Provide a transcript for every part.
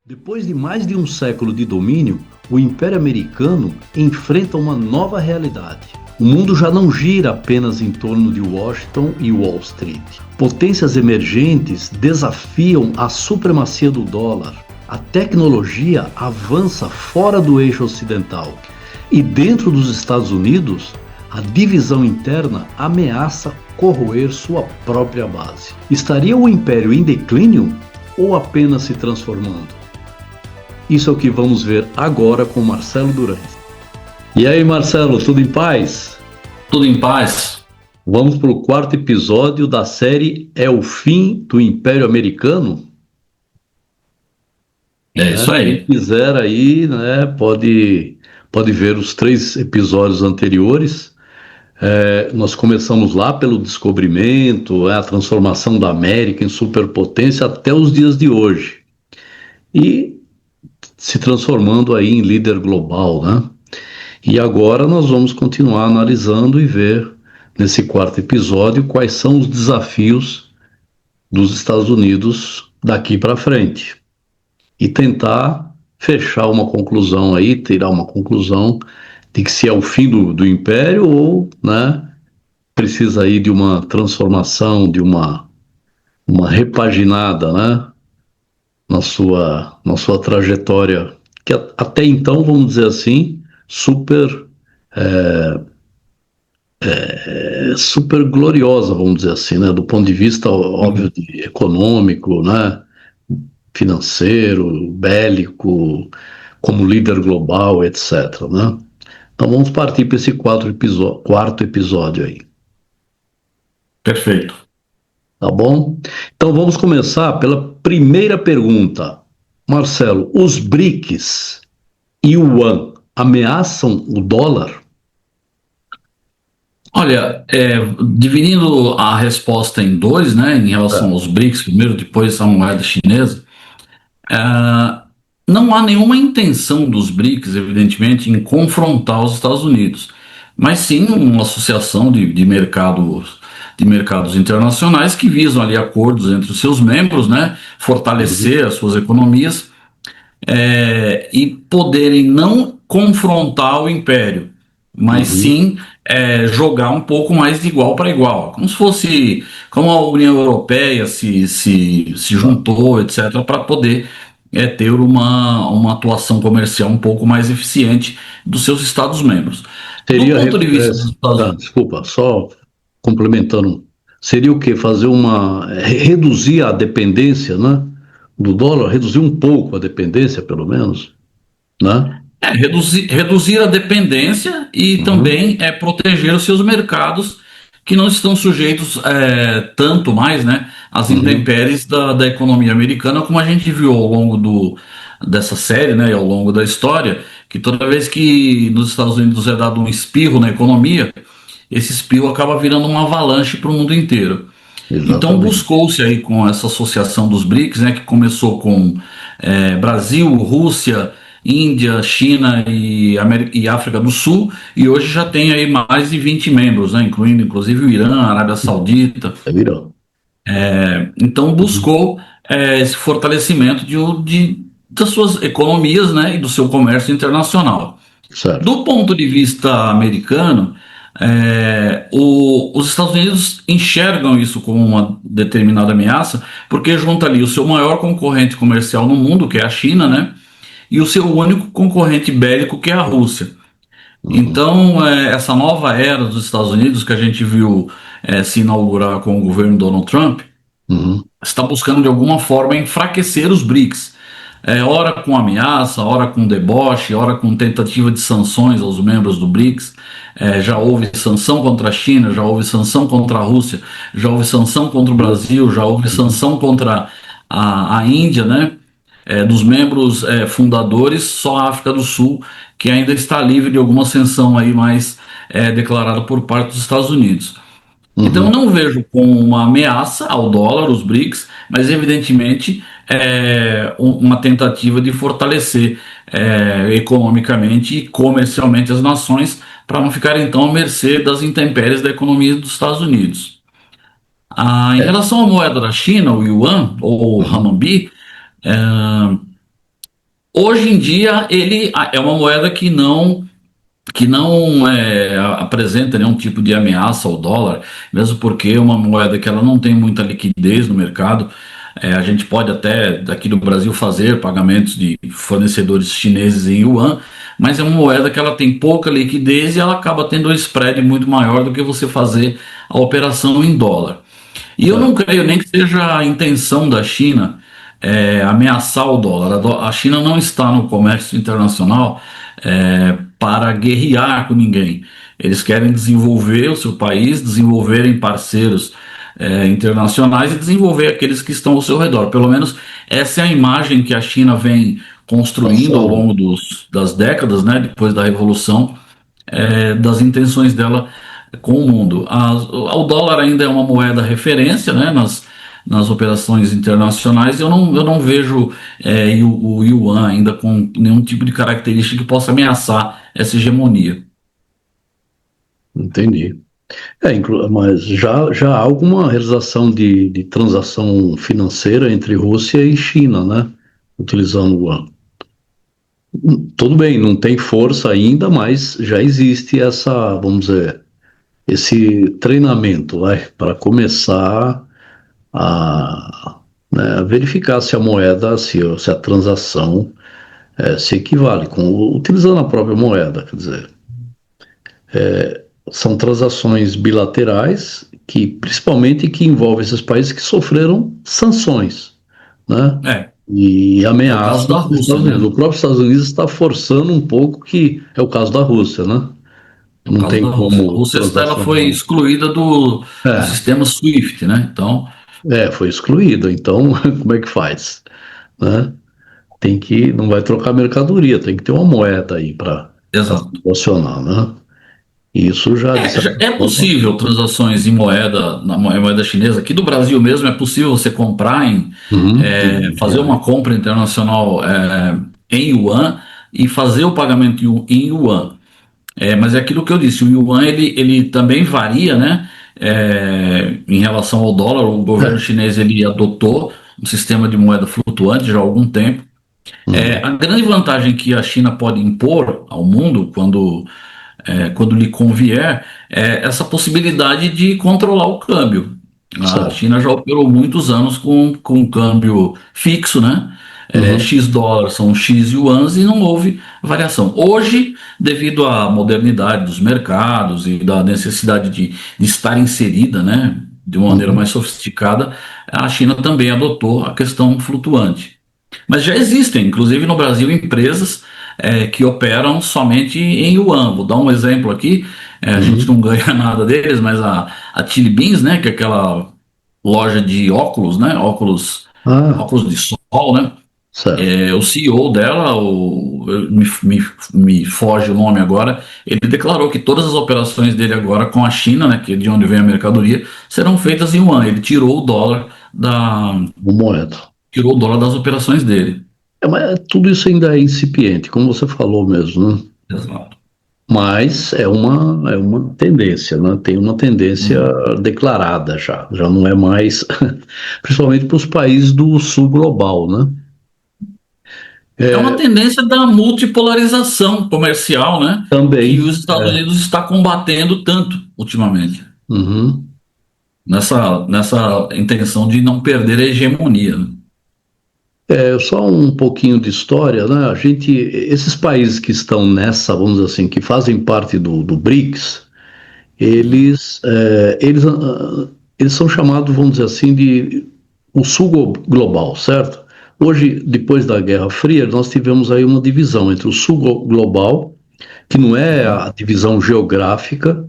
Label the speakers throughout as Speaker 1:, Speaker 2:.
Speaker 1: Depois de mais de um século de domínio, o Império Americano enfrenta uma nova realidade. O mundo já não gira apenas em torno de Washington e Wall Street. Potências emergentes desafiam a supremacia do dólar. A tecnologia avança fora do eixo ocidental. E dentro dos Estados Unidos, a divisão interna ameaça corroer sua própria base. Estaria o Império em declínio ou apenas se transformando? Isso é o que vamos ver agora com Marcelo Durães. E aí, Marcelo, tudo em paz?
Speaker 2: Tudo em paz?
Speaker 1: Vamos para o quarto episódio da série É o Fim do Império Americano?
Speaker 2: É isso
Speaker 1: Quem
Speaker 2: aí.
Speaker 1: quiser aí, né, pode ver os 3 episódios anteriores. Nós começamos lá pelo descobrimento, a transformação da América em superpotência até os dias de hoje. E se transformando aí em líder global, né? E agora nós vamos continuar analisando e ver nesse quarto episódio quais são os desafios dos Estados Unidos daqui para frente e tentar fechar uma conclusão aí, tirar uma conclusão de que se é o fim do império ou, né, precisa aí de uma transformação, de uma repaginada, né, na sua trajetória, que até então, vamos dizer assim, super super gloriosa, vamos dizer assim, né? Do ponto de vista, óbvio,
Speaker 2: Uhum.
Speaker 1: econômico, né? Financeiro, bélico, como líder global, etc, né? Então vamos partir para esse quarto episódio aí,
Speaker 2: Perfeito.
Speaker 1: tá bom? Então vamos começar pela primeira pergunta. Marcelo, os BRICS e o yuan ameaçam o dólar?
Speaker 2: Olha, dividindo a resposta em dois, né, em relação
Speaker 1: É.
Speaker 2: aos BRICS, primeiro, depois a moeda chinesa, não há nenhuma intenção dos BRICS, evidentemente, em confrontar os Estados Unidos, mas sim uma associação de mercados internacionais que visam ali acordos entre os seus membros, né,
Speaker 1: Uhum,
Speaker 2: fortalecer as suas economias e poderem não confrontar o império, mas
Speaker 1: uhum.
Speaker 2: sim jogar um pouco mais de igual para igual, como se fosse como a União Europeia se
Speaker 1: Tá.
Speaker 2: juntou, etc., para poder ter uma atuação comercial um pouco mais eficiente dos seus Estados-membros. Do
Speaker 1: Seria,
Speaker 2: ponto de vista dos Estados Unidos.
Speaker 1: desculpa, só complementando, seria o quê? Reduzir a dependência, né, do dólar, reduzir um pouco a dependência, pelo menos, né?
Speaker 2: Reduzir a dependência e
Speaker 1: Uhum,
Speaker 2: também proteger os seus mercados que não estão sujeitos tanto mais, né, às
Speaker 1: uhum.
Speaker 2: intempéries da economia americana, como a gente viu ao longo dessa série, né, e ao longo da história, que toda vez que nos Estados Unidos é dado um espirro na economia, esse espirro acaba virando uma avalanche para o mundo inteiro. Então
Speaker 1: Exatamente.
Speaker 2: buscou-se aí com essa associação dos BRICS, né, que começou com Brasil, Rússia, Índia, China e África do Sul, e hoje já tem aí mais de 20 membros, né, incluindo inclusive o Irã, a Arábia Saudita.
Speaker 1: É virão.
Speaker 2: Então
Speaker 1: Uhum.
Speaker 2: buscou esse fortalecimento das suas economias, né, e do seu comércio internacional.
Speaker 1: Certo.
Speaker 2: Do ponto de vista americano, os Estados Unidos enxergam isso como uma determinada ameaça, porque junta ali o seu maior concorrente comercial no mundo, que é a China, né? E o seu único concorrente bélico, que é a Rússia.
Speaker 1: Uhum,
Speaker 2: Então, essa nova era dos Estados Unidos, que a gente viu se inaugurar com o governo Donald Trump,
Speaker 1: uhum.
Speaker 2: está buscando de alguma forma enfraquecer os BRICS. Ora com ameaça, ora com deboche, ora com tentativa de sanções aos membros do BRICS. Já houve sanção contra a China, já houve sanção contra a Rússia, já houve sanção contra o Brasil, já houve sanção contra a Índia, né? Dos membros fundadores, só a África do Sul que ainda está livre de alguma sanção aí mais declarada por parte dos Estados Unidos. Então, eu
Speaker 1: Uhum.
Speaker 2: não vejo como uma ameaça ao dólar, os BRICS, mas evidentemente uma tentativa de fortalecer economicamente e comercialmente as nações para não ficarem então à mercê das intempéries da economia dos Estados Unidos. Em
Speaker 1: É.
Speaker 2: relação à moeda da China, o yuan ou o
Speaker 1: Uhum.
Speaker 2: renminbi, Hoje em dia, ele é uma moeda que não apresenta nenhum tipo de ameaça ao dólar, mesmo porque é uma moeda que ela não tem muita liquidez no mercado. A gente pode até daqui do Brasil fazer pagamentos de fornecedores chineses em yuan, mas é uma moeda que ela tem pouca liquidez e ela acaba tendo um spread muito maior do que você fazer a operação em dólar. E eu não
Speaker 1: Certo.
Speaker 2: creio nem que seja a intenção da China ameaçar o dólar. A China não está no comércio internacional para guerrear com ninguém. Eles querem desenvolver o seu país, desenvolverem parceiros internacionais e desenvolver aqueles que estão ao seu redor. Pelo menos essa é a imagem que a China vem construindo ao
Speaker 1: Passando.
Speaker 2: longo das décadas, né, depois da Revolução, das intenções dela com o mundo. O dólar ainda é uma moeda referência, né, nas operações internacionais. Eu não vejo o yuan ainda com nenhum tipo de característica que possa ameaçar essa hegemonia.
Speaker 1: Entendi. Mas já há alguma realização de transação financeira entre Rússia e China, né? Utilizando o yuan. Tudo bem, não tem força ainda, mas já existe essa, vamos dizer, esse treinamento, vai, para começar a, né, verificar se a moeda, se a transação se equivale, utilizando a própria moeda, quer dizer, são transações bilaterais que, principalmente, que envolvem esses países que sofreram sanções, né?
Speaker 2: É,
Speaker 1: E
Speaker 2: é o caso
Speaker 1: ameaças
Speaker 2: da
Speaker 1: dos
Speaker 2: Rússia,
Speaker 1: Estados Unidos.
Speaker 2: né?
Speaker 1: O próprio Estados Unidos está forçando um pouco, que é o caso da Rússia, né?
Speaker 2: É o
Speaker 1: Não
Speaker 2: caso
Speaker 1: tem
Speaker 2: da Rússia. A
Speaker 1: como
Speaker 2: Rússia ela
Speaker 1: transacionar.
Speaker 2: foi excluída do
Speaker 1: É,
Speaker 2: sistema SWIFT, né? Então,
Speaker 1: foi excluído. Então, como é que faz? Né? Não vai trocar mercadoria, tem que ter uma moeda aí para
Speaker 2: exato.
Speaker 1: transacionar, né? Isso já, de certa
Speaker 2: É
Speaker 1: forma.
Speaker 2: possível transações em moeda, moeda chinesa. Aqui do Brasil mesmo é possível você comprar
Speaker 1: Uhum, em
Speaker 2: fazer uma
Speaker 1: reais.
Speaker 2: compra internacional em yuan e fazer o pagamento em yuan. Mas é aquilo que eu disse, o yuan ele também varia, né? Em relação ao dólar, o governo
Speaker 1: É.
Speaker 2: chinês ele adotou um sistema de moeda flutuante já há algum tempo.
Speaker 1: Uhum,
Speaker 2: A grande vantagem que a China pode impor ao mundo quando lhe convier, essa possibilidade de controlar o câmbio. A
Speaker 1: certo.
Speaker 2: China já operou muitos anos com câmbio fixo, né?
Speaker 1: Uhum,
Speaker 2: X dólares são X yuans e não houve variação. Hoje, devido à modernidade dos mercados e da necessidade de estar inserida, né, de uma maneira
Speaker 1: uhum.
Speaker 2: mais sofisticada, a China também adotou a questão flutuante. Mas já existem, inclusive no Brasil, empresas que operam somente em yuan. Vou dar um exemplo aqui. A gente
Speaker 1: Uhum.
Speaker 2: não ganha nada deles, mas a Chili Beans, né, que é aquela loja de óculos, né,
Speaker 1: Ah,
Speaker 2: óculos de sol, né,
Speaker 1: certo.
Speaker 2: o CEO dela, me foge o nome agora, ele declarou que todas as operações dele agora com a China, né, que é de onde vem a mercadoria, serão feitas em yuan. Ele
Speaker 1: Uma moeda.
Speaker 2: tirou o dólar das operações dele.
Speaker 1: Mas tudo isso ainda é incipiente, como você falou mesmo, né?
Speaker 2: Exato.
Speaker 1: Mas é uma tendência, né? Tem uma tendência
Speaker 2: Uhum.
Speaker 1: declarada já não é mais, principalmente para os países do sul global, né?
Speaker 2: É uma tendência da multipolarização comercial, né? Que
Speaker 1: Também,
Speaker 2: os Estados Unidos está combatendo tanto ultimamente,
Speaker 1: uhum.
Speaker 2: nessa intenção de não perder a hegemonia, né?
Speaker 1: Só um pouquinho de história, né? Esses países que estão nessa, vamos dizer assim, que fazem parte do BRICS, eles são chamados, vamos dizer assim, de o sul global, certo? Hoje, depois da Guerra Fria, nós tivemos aí uma divisão entre o sul global, que não é
Speaker 2: Uhum.
Speaker 1: a divisão geográfica,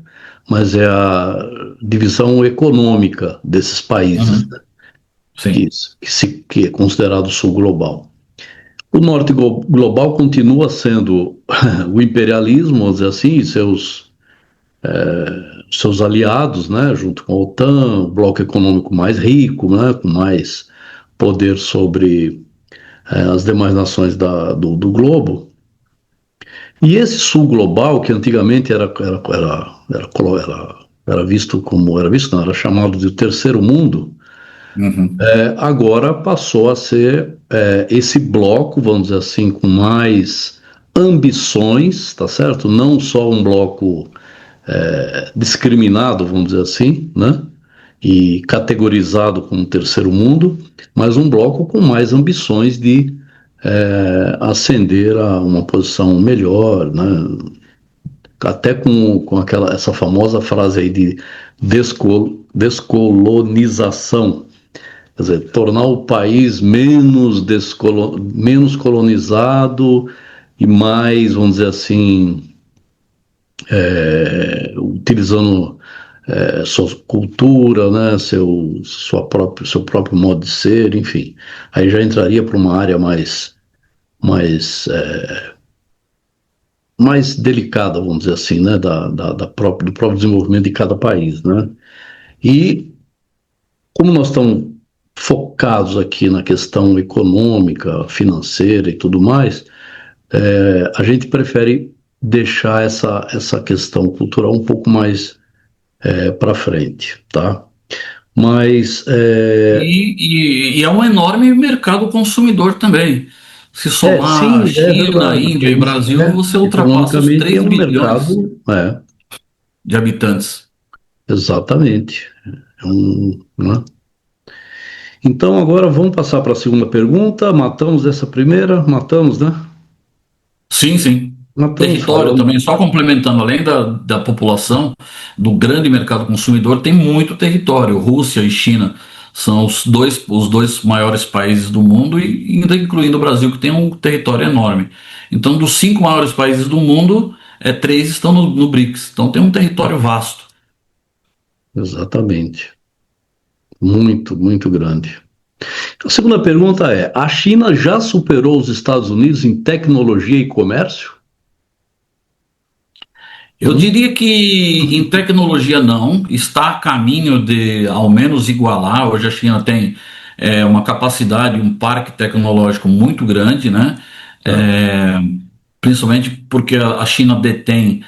Speaker 1: mas é a divisão econômica desses países,
Speaker 2: Uhum.
Speaker 1: né?
Speaker 2: Sim.
Speaker 1: Que é considerado sul global. O norte global continua sendo o imperialismo, vamos dizer assim, e seus aliados, né, junto com a OTAN, o bloco econômico mais rico, né, com mais poder sobre as demais nações do globo. E esse sul global, que antigamente era visto, não, era chamado de terceiro mundo,
Speaker 2: Uhum.
Speaker 1: agora passou a ser esse bloco, vamos dizer assim, com mais ambições, tá certo? Não só um bloco discriminado, vamos dizer assim, né? E categorizado como terceiro mundo, mas um bloco com mais ambições de ascender a uma posição melhor, né? Até com essa famosa frase aí de descolonização, quer dizer, tornar o país menos colonizado e mais, vamos dizer assim, utilizando sua cultura, né, seu próprio modo de ser, enfim. Aí já entraria para uma área mais, mais delicada, vamos dizer assim, né, do próprio desenvolvimento de cada país, né. E como nós estamos focados aqui na questão econômica, financeira e tudo mais, a gente prefere deixar essa questão cultural um pouco mais para frente, tá? Mas
Speaker 2: E é um enorme mercado consumidor também. Se somar a
Speaker 1: sim, é
Speaker 2: China,
Speaker 1: verdade.
Speaker 2: Índia e Brasil, você ultrapassa os
Speaker 1: Economicamente é
Speaker 2: 3
Speaker 1: um
Speaker 2: bilhões
Speaker 1: mercado,
Speaker 2: de habitantes.
Speaker 1: exatamente. Né? Então agora vamos passar para a segunda pergunta. Matamos essa primeira? Matamos, né?
Speaker 2: Sim, sim.
Speaker 1: Matamos
Speaker 2: Território
Speaker 1: falando.
Speaker 2: também, só complementando, além da população, do grande mercado consumidor, tem muito território. Rússia e China são os dois maiores países do mundo, e ainda incluindo o Brasil, que tem um território enorme. Então, dos 5 maiores países do mundo, três estão no BRICS. Então, tem um território vasto.
Speaker 1: Exatamente. Muito, muito grande. A segunda pergunta é: a China já superou os Estados Unidos em tecnologia e comércio?
Speaker 2: Eu diria que em tecnologia não, está a caminho de ao menos igualar. Hoje a China tem uma capacidade, um parque tecnológico muito grande, né?
Speaker 1: Tá.
Speaker 2: É, Principalmente porque a China detém,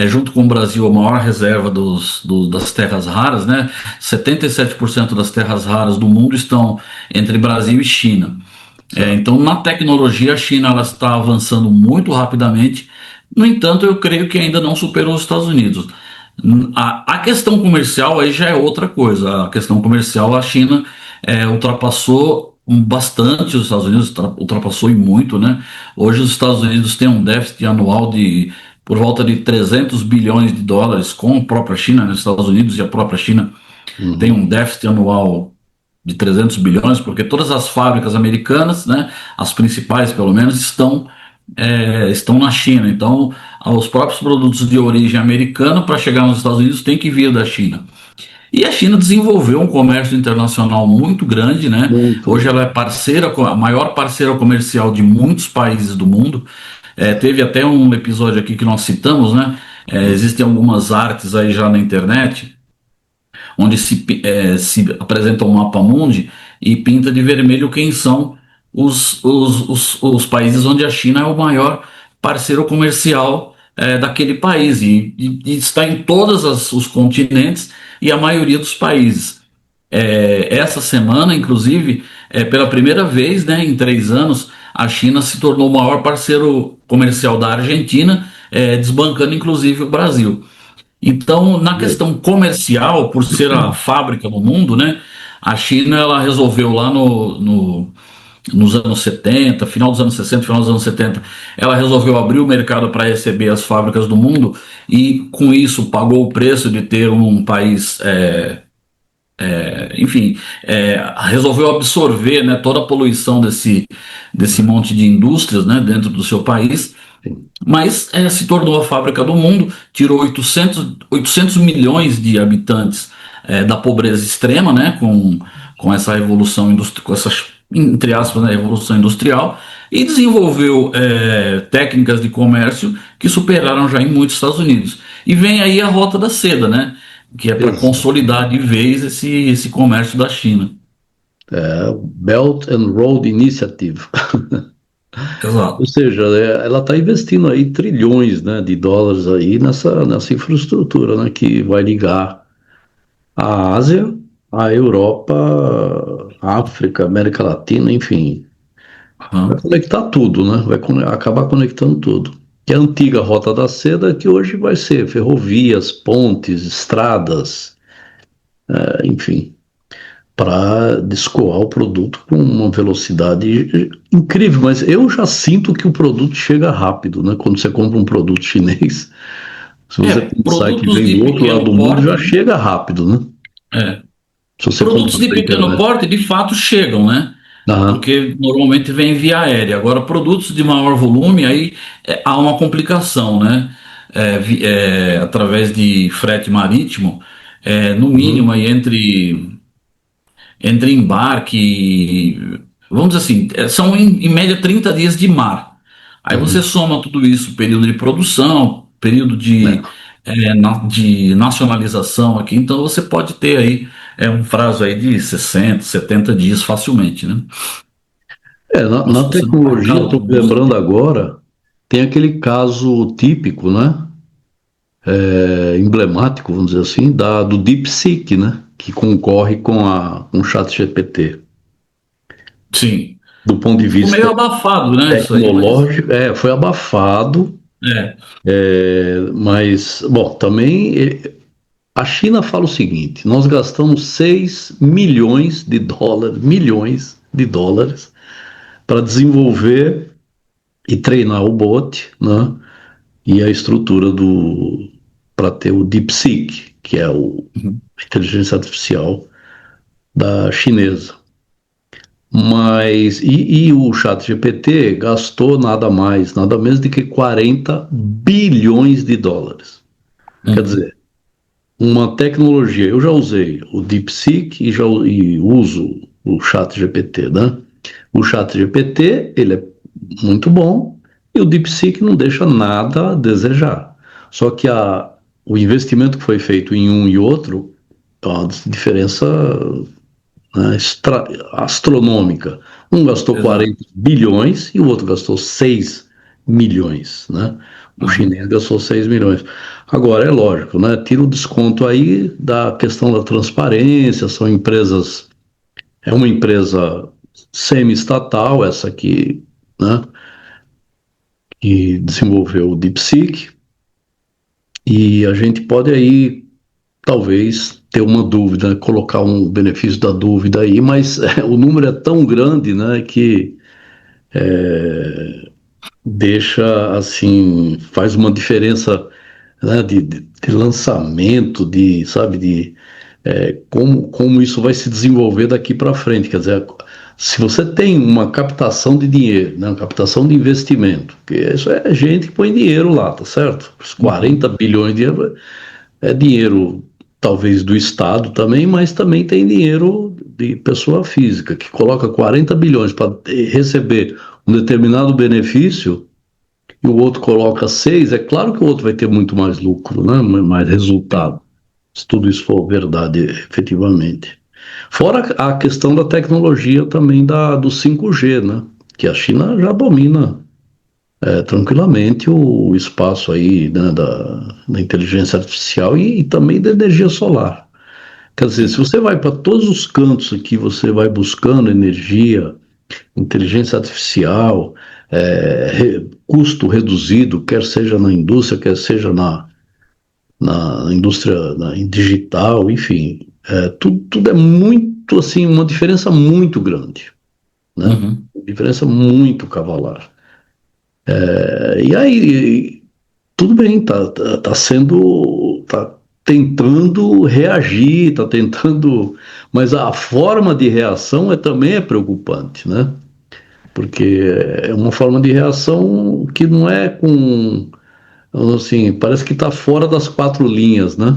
Speaker 2: junto com o Brasil, a maior reserva das terras raras, né? 77% das terras raras do mundo estão entre Brasil e China.
Speaker 1: Certo.
Speaker 2: Então, na tecnologia, a China ela está avançando muito rapidamente. No entanto, eu creio que ainda não superou os Estados Unidos. A questão comercial aí já é outra coisa. A questão comercial, a China ultrapassou bastante os Estados Unidos, ultrapassou e muito, né? Hoje os Estados Unidos têm um déficit anual de por volta de 300 bilhões de dólares com a própria China, né? Os Estados Unidos e a própria China têm
Speaker 1: Uhum.
Speaker 2: um déficit anual de 300 bilhões, porque todas as fábricas americanas, né, as principais pelo menos, estão na China. Então, os próprios produtos de origem americana, para chegar nos Estados Unidos, tem que vir da China. E a China desenvolveu um comércio internacional muito grande, né?
Speaker 1: Muito.
Speaker 2: Hoje ela é a maior parceira comercial de muitos países do mundo. Teve até um episódio aqui que nós citamos, né? Existem algumas artes aí já na internet onde se apresenta um mapa mundi e pinta de vermelho quem são os países onde a China é o maior parceiro comercial daquele país, e está em todos os continentes e a maioria dos países. Essa semana, inclusive, pela primeira vez, né, em 3 anos, a China se tornou o maior parceiro comercial da Argentina, desbancando inclusive o Brasil. Então, na questão comercial, por ser a fábrica no mundo, né, a China ela resolveu lá nos anos 70, final dos anos 60, final dos anos 70, ela resolveu abrir o mercado para receber as fábricas do mundo, e com isso pagou o preço de ter um país, enfim, resolveu absorver, né, toda a poluição desse monte de indústrias, né, dentro do seu país,
Speaker 1: Sim.
Speaker 2: mas se tornou a fábrica do mundo, tirou 800 milhões de habitantes da pobreza extrema, né, com essa revolução industrial, com essa, entre aspas, né, revolução industrial, e desenvolveu técnicas de comércio que superaram já em muitos Estados Unidos. E vem aí a Rota da Seda, né, que é para consolidar de vez esse comércio da China.
Speaker 1: Belt and Road Initiative. Ou
Speaker 2: Exato.
Speaker 1: seja, ela está investindo aí trilhões, né, de dólares aí nessa infraestrutura, né, que vai ligar a Ásia, a Europa, a África, América Latina, enfim, vai
Speaker 2: Aham.
Speaker 1: conectar tudo, né? Vai acabar conectando tudo. Que é a antiga Rota da Seda, que hoje vai ser ferrovias, pontes, estradas, enfim, para escoar o produto com uma velocidade incrível. Mas eu já sinto que o produto chega rápido, né? Quando você compra um produto chinês, se você pensar que
Speaker 2: Produtos
Speaker 1: vem
Speaker 2: de
Speaker 1: do outro lado
Speaker 2: pequeno
Speaker 1: do mundo,
Speaker 2: porte,
Speaker 1: já
Speaker 2: né?
Speaker 1: chega rápido, né?
Speaker 2: É.
Speaker 1: Se você
Speaker 2: Produtos
Speaker 1: comprar
Speaker 2: de
Speaker 1: pela
Speaker 2: pequeno
Speaker 1: internet.
Speaker 2: porte, de fato, chegam, né?
Speaker 1: Aham.
Speaker 2: Porque normalmente vem via aérea. Agora, produtos de maior volume, aí há uma complicação, né? Através de frete marítimo, no mínimo
Speaker 1: Uhum.
Speaker 2: aí entre embarque, vamos dizer assim, são em média 30 dias de mar. Aí você
Speaker 1: Uhum.
Speaker 2: soma tudo isso, período de produção, período
Speaker 1: É.
Speaker 2: de nacionalização aqui, então você pode ter aí um prazo aí de 60, 70 dias facilmente, né?
Speaker 1: Na,
Speaker 2: Então, se
Speaker 1: na
Speaker 2: você não
Speaker 1: tecnologia, eu
Speaker 2: marcar
Speaker 1: estou
Speaker 2: tudo
Speaker 1: me
Speaker 2: isso.
Speaker 1: lembrando agora, tem aquele caso típico, né? Emblemático, vamos dizer assim, do DeepSeek, né? Que concorre com o ChatGPT.
Speaker 2: Sim.
Speaker 1: Do ponto de
Speaker 2: Ficou meio
Speaker 1: vista
Speaker 2: abafado, né, isso aí, mas
Speaker 1: tecnológico, foi abafado,
Speaker 2: é.
Speaker 1: mas, bom, também a China fala o seguinte: nós gastamos 6 milhões de dólares para desenvolver e treinar o bot, né? E a estrutura para ter o DeepSeek, que é
Speaker 2: Uhum.
Speaker 1: a inteligência artificial da chinesa. Mas, e o ChatGPT gastou nada mais, nada menos do que 40 bilhões de dólares. Quer
Speaker 2: Uhum.
Speaker 1: dizer, uma tecnologia, eu já usei o DeepSeek e uso o ChatGPT, né? O ChatGPT, ele é muito bom e o DeepSeek não deixa nada a desejar. Só que o investimento que foi feito em um e outro é uma diferença, né, astronômica. Um gastou
Speaker 2: Exato.
Speaker 1: 40 bilhões e o outro gastou 6 milhões, né? O
Speaker 2: Uhum.
Speaker 1: chinês gastou 6 milhões. Agora, é lógico, né? Tira o desconto aí da questão da transparência, são empresas, é uma empresa semi-estatal, essa aqui, né? Que desenvolveu o DeepSeek, e a gente pode aí, talvez, ter uma dúvida, colocar um benefício da dúvida aí, mas o número é tão grande, né, que deixa, assim, faz uma diferença, né, de lançamento, sabe, como isso vai se desenvolver daqui para frente. Quer dizer, se você tem uma captação de dinheiro, né, uma captação de investimento, que isso é gente que põe dinheiro lá, tá certo? Os 40
Speaker 2: Uhum.
Speaker 1: bilhões de euros é dinheiro, talvez do Estado também, mas também tem dinheiro de pessoa física, que coloca 40 bilhões para receber um determinado benefício e o outro coloca 6, é claro que o outro vai ter muito mais lucro, né? Mais
Speaker 2: Sim.
Speaker 1: resultado, se tudo isso for verdade, efetivamente. Fora a questão da tecnologia também do 5G, né? Que a China já domina tranquilamente o espaço aí, né, da inteligência artificial e também da energia solar. Quer dizer, se
Speaker 2: Sim.
Speaker 1: você vai para todos os cantos aqui, você vai buscando energia, inteligência artificial, custo reduzido, quer seja na indústria, quer seja na indústria digital, enfim, tudo é muito assim, uma diferença muito grande, né?
Speaker 2: Uhum.
Speaker 1: Diferença muito cavalar. E aí, tudo bem, tá sendo, tá tentando reagir, tá tentando, mas a forma de reação também é preocupante, né? Porque é uma forma de reação que não é assim, parece que está fora das quatro linhas, né?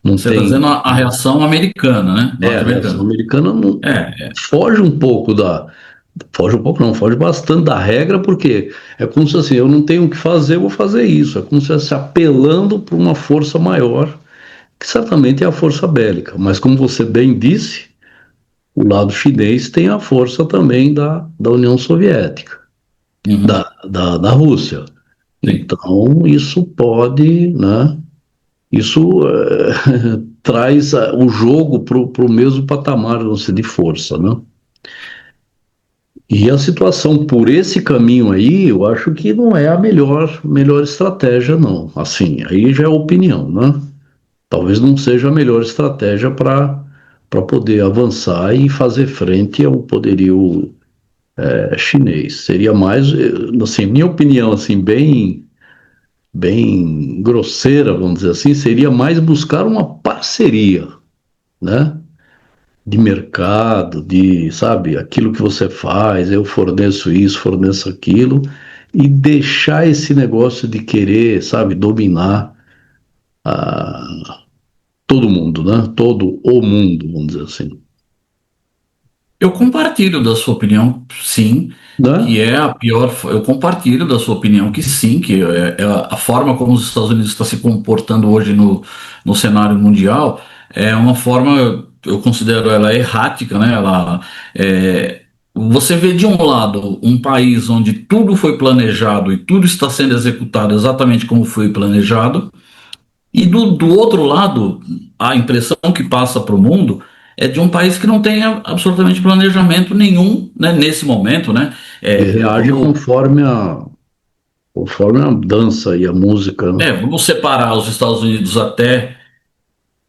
Speaker 1: Não
Speaker 2: Você está
Speaker 1: tem,
Speaker 2: dizendo a reação americana, né?
Speaker 1: a reação
Speaker 2: Norte-americana.
Speaker 1: americana não
Speaker 2: É.
Speaker 1: foge um pouco foge um pouco não, foge bastante da regra, porque é como se assim, eu não tenho o que fazer, eu vou fazer isso, é como se estivesse apelando para uma força maior, que certamente é a força bélica, mas como você bem disse, o lado chinês tem a força também da União Soviética,
Speaker 2: Uhum.
Speaker 1: da Rússia.
Speaker 2: Sim.
Speaker 1: Então, isso pode, né? Isso traz o jogo para o mesmo patamar, não sei, de força, né? E a situação por esse caminho aí, eu acho que não é a melhor estratégia, não. Assim, aí já é opinião, né? Talvez não seja a melhor estratégia para poder avançar e fazer frente ao poderio chinês. Seria mais, assim, minha opinião, assim, bem grosseira, vamos dizer assim, seria mais buscar uma parceria, né? De mercado, de, sabe, aquilo que você faz, eu forneço isso, forneço aquilo, e deixar esse negócio de querer, sabe, dominar todo mundo, né? Todo o mundo, vamos dizer assim,
Speaker 2: Eu compartilho da sua opinião, sim,
Speaker 1: né?
Speaker 2: que é a pior. Eu compartilho da sua opinião que sim, que é a forma como os Estados Unidos está se comportando hoje no cenário mundial é uma forma, eu considero ela errática, né? Você vê de um lado um país onde tudo foi planejado e tudo está sendo executado exatamente como foi planejado, e do outro lado, a impressão que passa para o mundo é de um país que não tem absolutamente planejamento nenhum, né, nesse momento, né?
Speaker 1: E reage conforme a dança e a música, né?
Speaker 2: Vamos separar os Estados Unidos até,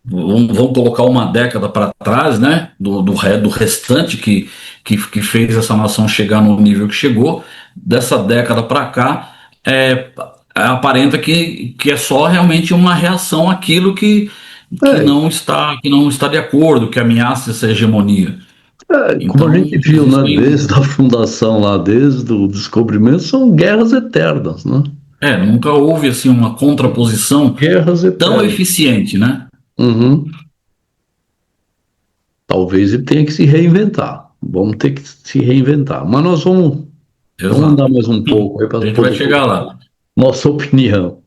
Speaker 2: vamos colocar uma década para trás, né? Do restante que fez essa nação chegar no nível que chegou. Dessa década para cá, aparenta que é só realmente uma reação àquilo
Speaker 1: É,
Speaker 2: que não está de acordo, que ameaça essa hegemonia.
Speaker 1: como a
Speaker 2: Então,
Speaker 1: gente viu, né,
Speaker 2: existem.
Speaker 1: desde a fundação lá, desde o descobrimento, são guerras eternas, né?
Speaker 2: Nunca houve assim uma contraposição
Speaker 1: Guerras
Speaker 2: tão
Speaker 1: eternas.
Speaker 2: eficiente, né?
Speaker 1: Uhum. Talvez ele tenha que se reinventar. Vamos ter que se reinventar. Mas vamos andar
Speaker 2: Exato.
Speaker 1: mais um pouco aí para
Speaker 2: A gente vai
Speaker 1: poder
Speaker 2: chegar lá.
Speaker 1: nossa opinião.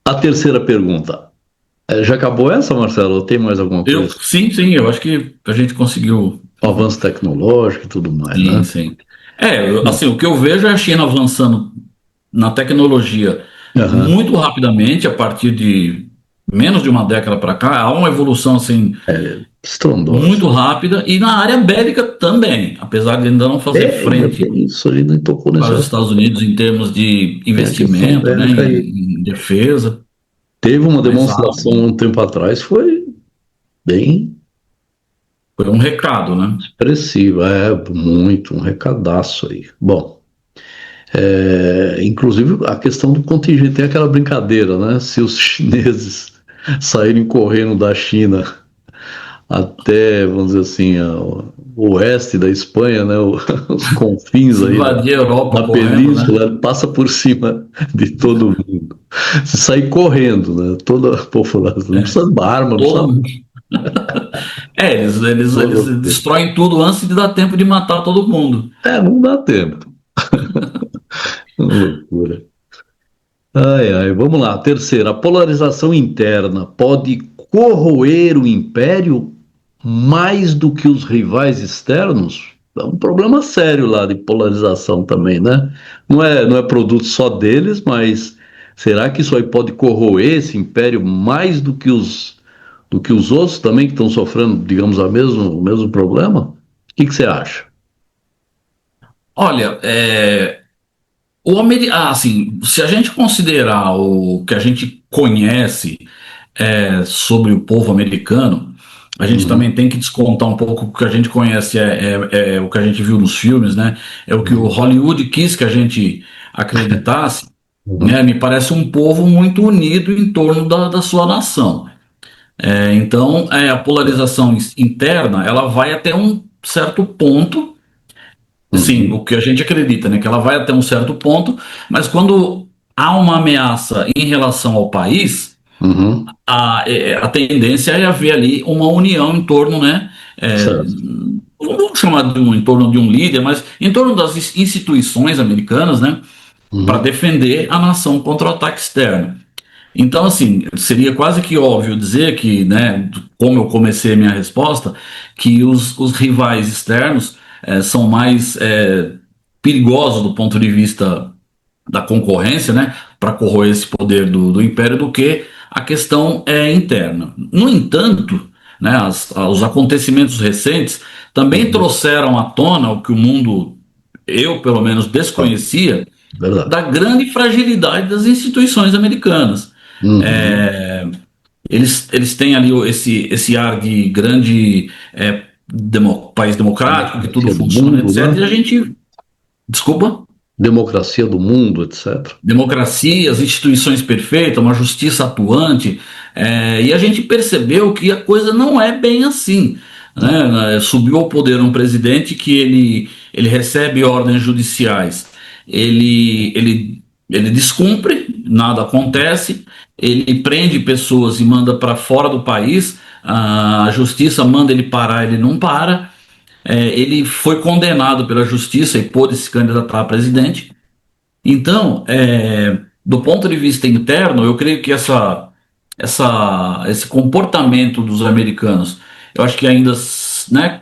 Speaker 1: A terceira pergunta. Já acabou essa, Marcelo? Ou tem mais alguma coisa?
Speaker 2: Sim, eu acho que a gente conseguiu.
Speaker 1: Avanço tecnológico e tudo mais,
Speaker 2: Sim,
Speaker 1: né?
Speaker 2: sim. Assim, o que eu vejo é a China avançando na tecnologia
Speaker 1: Aham.
Speaker 2: muito rapidamente, a partir de menos de uma década para cá, há uma evolução assim
Speaker 1: Estrondosa.
Speaker 2: muito rápida e na área bélica também, apesar de ainda não fazer
Speaker 1: Ainda
Speaker 2: frente
Speaker 1: tem isso, ele nem tocou nesse
Speaker 2: para os
Speaker 1: assunto.
Speaker 2: Estados Unidos em termos de
Speaker 1: Tem a questão
Speaker 2: investimento, né,
Speaker 1: bélica aí.
Speaker 2: em defesa,
Speaker 1: Teve uma
Speaker 2: mas
Speaker 1: demonstração um tempo atrás, foi bem
Speaker 2: foi um recado, né?
Speaker 1: expressiva, muito, um recadaço aí. Bom, inclusive a questão do contingente, tem aquela brincadeira, né? Se os chineses saírem correndo da China até, vamos dizer assim, o oeste da Espanha, né? Os confins
Speaker 2: Se
Speaker 1: aí
Speaker 2: invadir a Europa
Speaker 1: da
Speaker 2: correndo, né?
Speaker 1: península, passa por cima de todo mundo. Se sair correndo, né? Toda a população, não precisa de arma, não precisa
Speaker 2: Todo mundo. Eles
Speaker 1: nada.
Speaker 2: destroem tudo antes de dar tempo de matar todo mundo.
Speaker 1: Não dá tempo. Loucura. Ai, ai, vamos lá. Terceira, a polarização interna pode corroer o império mais do que os rivais externos? É um problema sério lá de polarização também, né? Não é produto só deles, mas será que isso aí pode corroer esse império mais do que os outros também que estão sofrendo, digamos, o mesmo problema? O que você acha?
Speaker 2: Olha, assim, se a gente considerar o que a gente conhece sobre o povo americano, a gente
Speaker 1: Uhum,
Speaker 2: também tem que descontar um pouco o que a gente conhece, o que a gente viu nos filmes, né? É o que o
Speaker 1: uhum,
Speaker 2: Hollywood quis que a gente acreditasse, né?
Speaker 1: uhum,
Speaker 2: Me parece um povo muito unido em torno da sua nação. Então, a polarização interna, ela vai até um certo ponto, sim,
Speaker 1: uhum,
Speaker 2: o que a gente acredita, né? Que ela vai até um certo ponto, mas quando há uma ameaça em relação ao país,
Speaker 1: uhum,
Speaker 2: a tendência é haver ali uma união em torno, né?
Speaker 1: certo.
Speaker 2: Não vamos chamar em torno de um líder, mas em torno das instituições americanas, né? Para
Speaker 1: Uhum,
Speaker 2: defender a nação contra o ataque externo. Então, assim, seria quase que óbvio dizer que, né, como eu comecei a minha resposta, que os rivais externos são mais perigosos do ponto de vista da concorrência, né, para corroer esse poder do império, do que a questão interna. No entanto, né, os acontecimentos recentes também trouxeram à tona o que o mundo, eu pelo menos, desconhecia,
Speaker 1: Verdade.
Speaker 2: da grande fragilidade das instituições americanas.
Speaker 1: Uhum.
Speaker 2: É, eles têm ali esse ar de grande país democrático, que tudo
Speaker 1: Democracia do
Speaker 2: funciona,
Speaker 1: mundo,
Speaker 2: etc. E
Speaker 1: né?
Speaker 2: a gente, desculpa,
Speaker 1: Democracia do mundo, etc.
Speaker 2: democracia, as instituições perfeitas, uma justiça atuante, e a gente percebeu que a coisa não é bem assim. Né? Subiu ao poder um presidente que ele recebe ordens judiciais, ele descumpre, nada acontece, ele prende pessoas e manda para fora do país, a justiça manda ele parar, ele não para. Ele foi condenado pela justiça e pôde se candidatar a presidente. Então, do ponto de vista interno, eu creio que esse comportamento dos americanos, eu acho que ainda, né,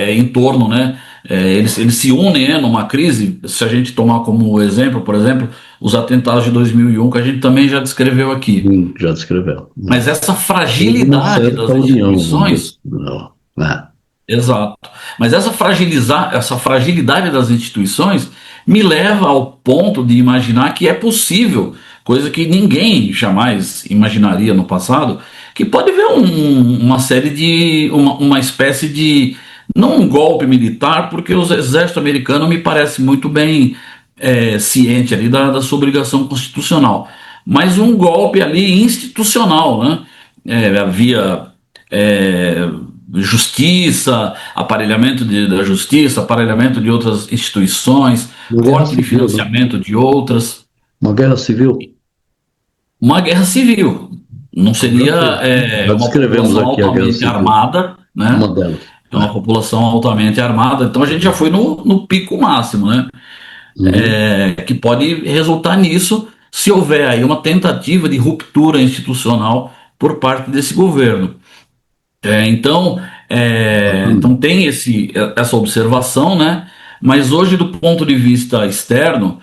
Speaker 2: em torno, né, eles se unem, numa crise. Se a gente tomar como exemplo, por exemplo, os atentados de 2001, que a gente também já descreveu aqui.
Speaker 1: Já descreveu.
Speaker 2: Mas essa
Speaker 1: Houve uma
Speaker 2: fragilidade
Speaker 1: certa
Speaker 2: das
Speaker 1: união, vamos dizer
Speaker 2: instituições.
Speaker 1: assim. Não. É.
Speaker 2: Exato. Mas essa fragilidade das instituições me leva ao ponto de imaginar que é possível, coisa que ninguém jamais imaginaria no passado, que pode haver uma série de, uma espécie de, não um golpe militar, porque o exército americano me parece muito bem ciente ali da sua obrigação constitucional, mas um golpe ali institucional, né? Havia é, justiça, aparelhamento da justiça, aparelhamento de outras instituições,
Speaker 1: Uma guerra
Speaker 2: corte de
Speaker 1: civil, né?
Speaker 2: financiamento de outras,
Speaker 1: Uma guerra civil.
Speaker 2: uma guerra civil. Não seria
Speaker 1: Já
Speaker 2: uma
Speaker 1: descrevemos
Speaker 2: população
Speaker 1: aqui a guerra
Speaker 2: altamente
Speaker 1: civil.
Speaker 2: armada, né?
Speaker 1: Uma delas.
Speaker 2: É uma população altamente armada, então a gente já foi no pico máximo, né?
Speaker 1: Uhum.
Speaker 2: Que pode resultar nisso se houver aí uma tentativa de ruptura institucional por parte desse governo. Então tem essa observação, né? Mas hoje, do ponto de vista externo,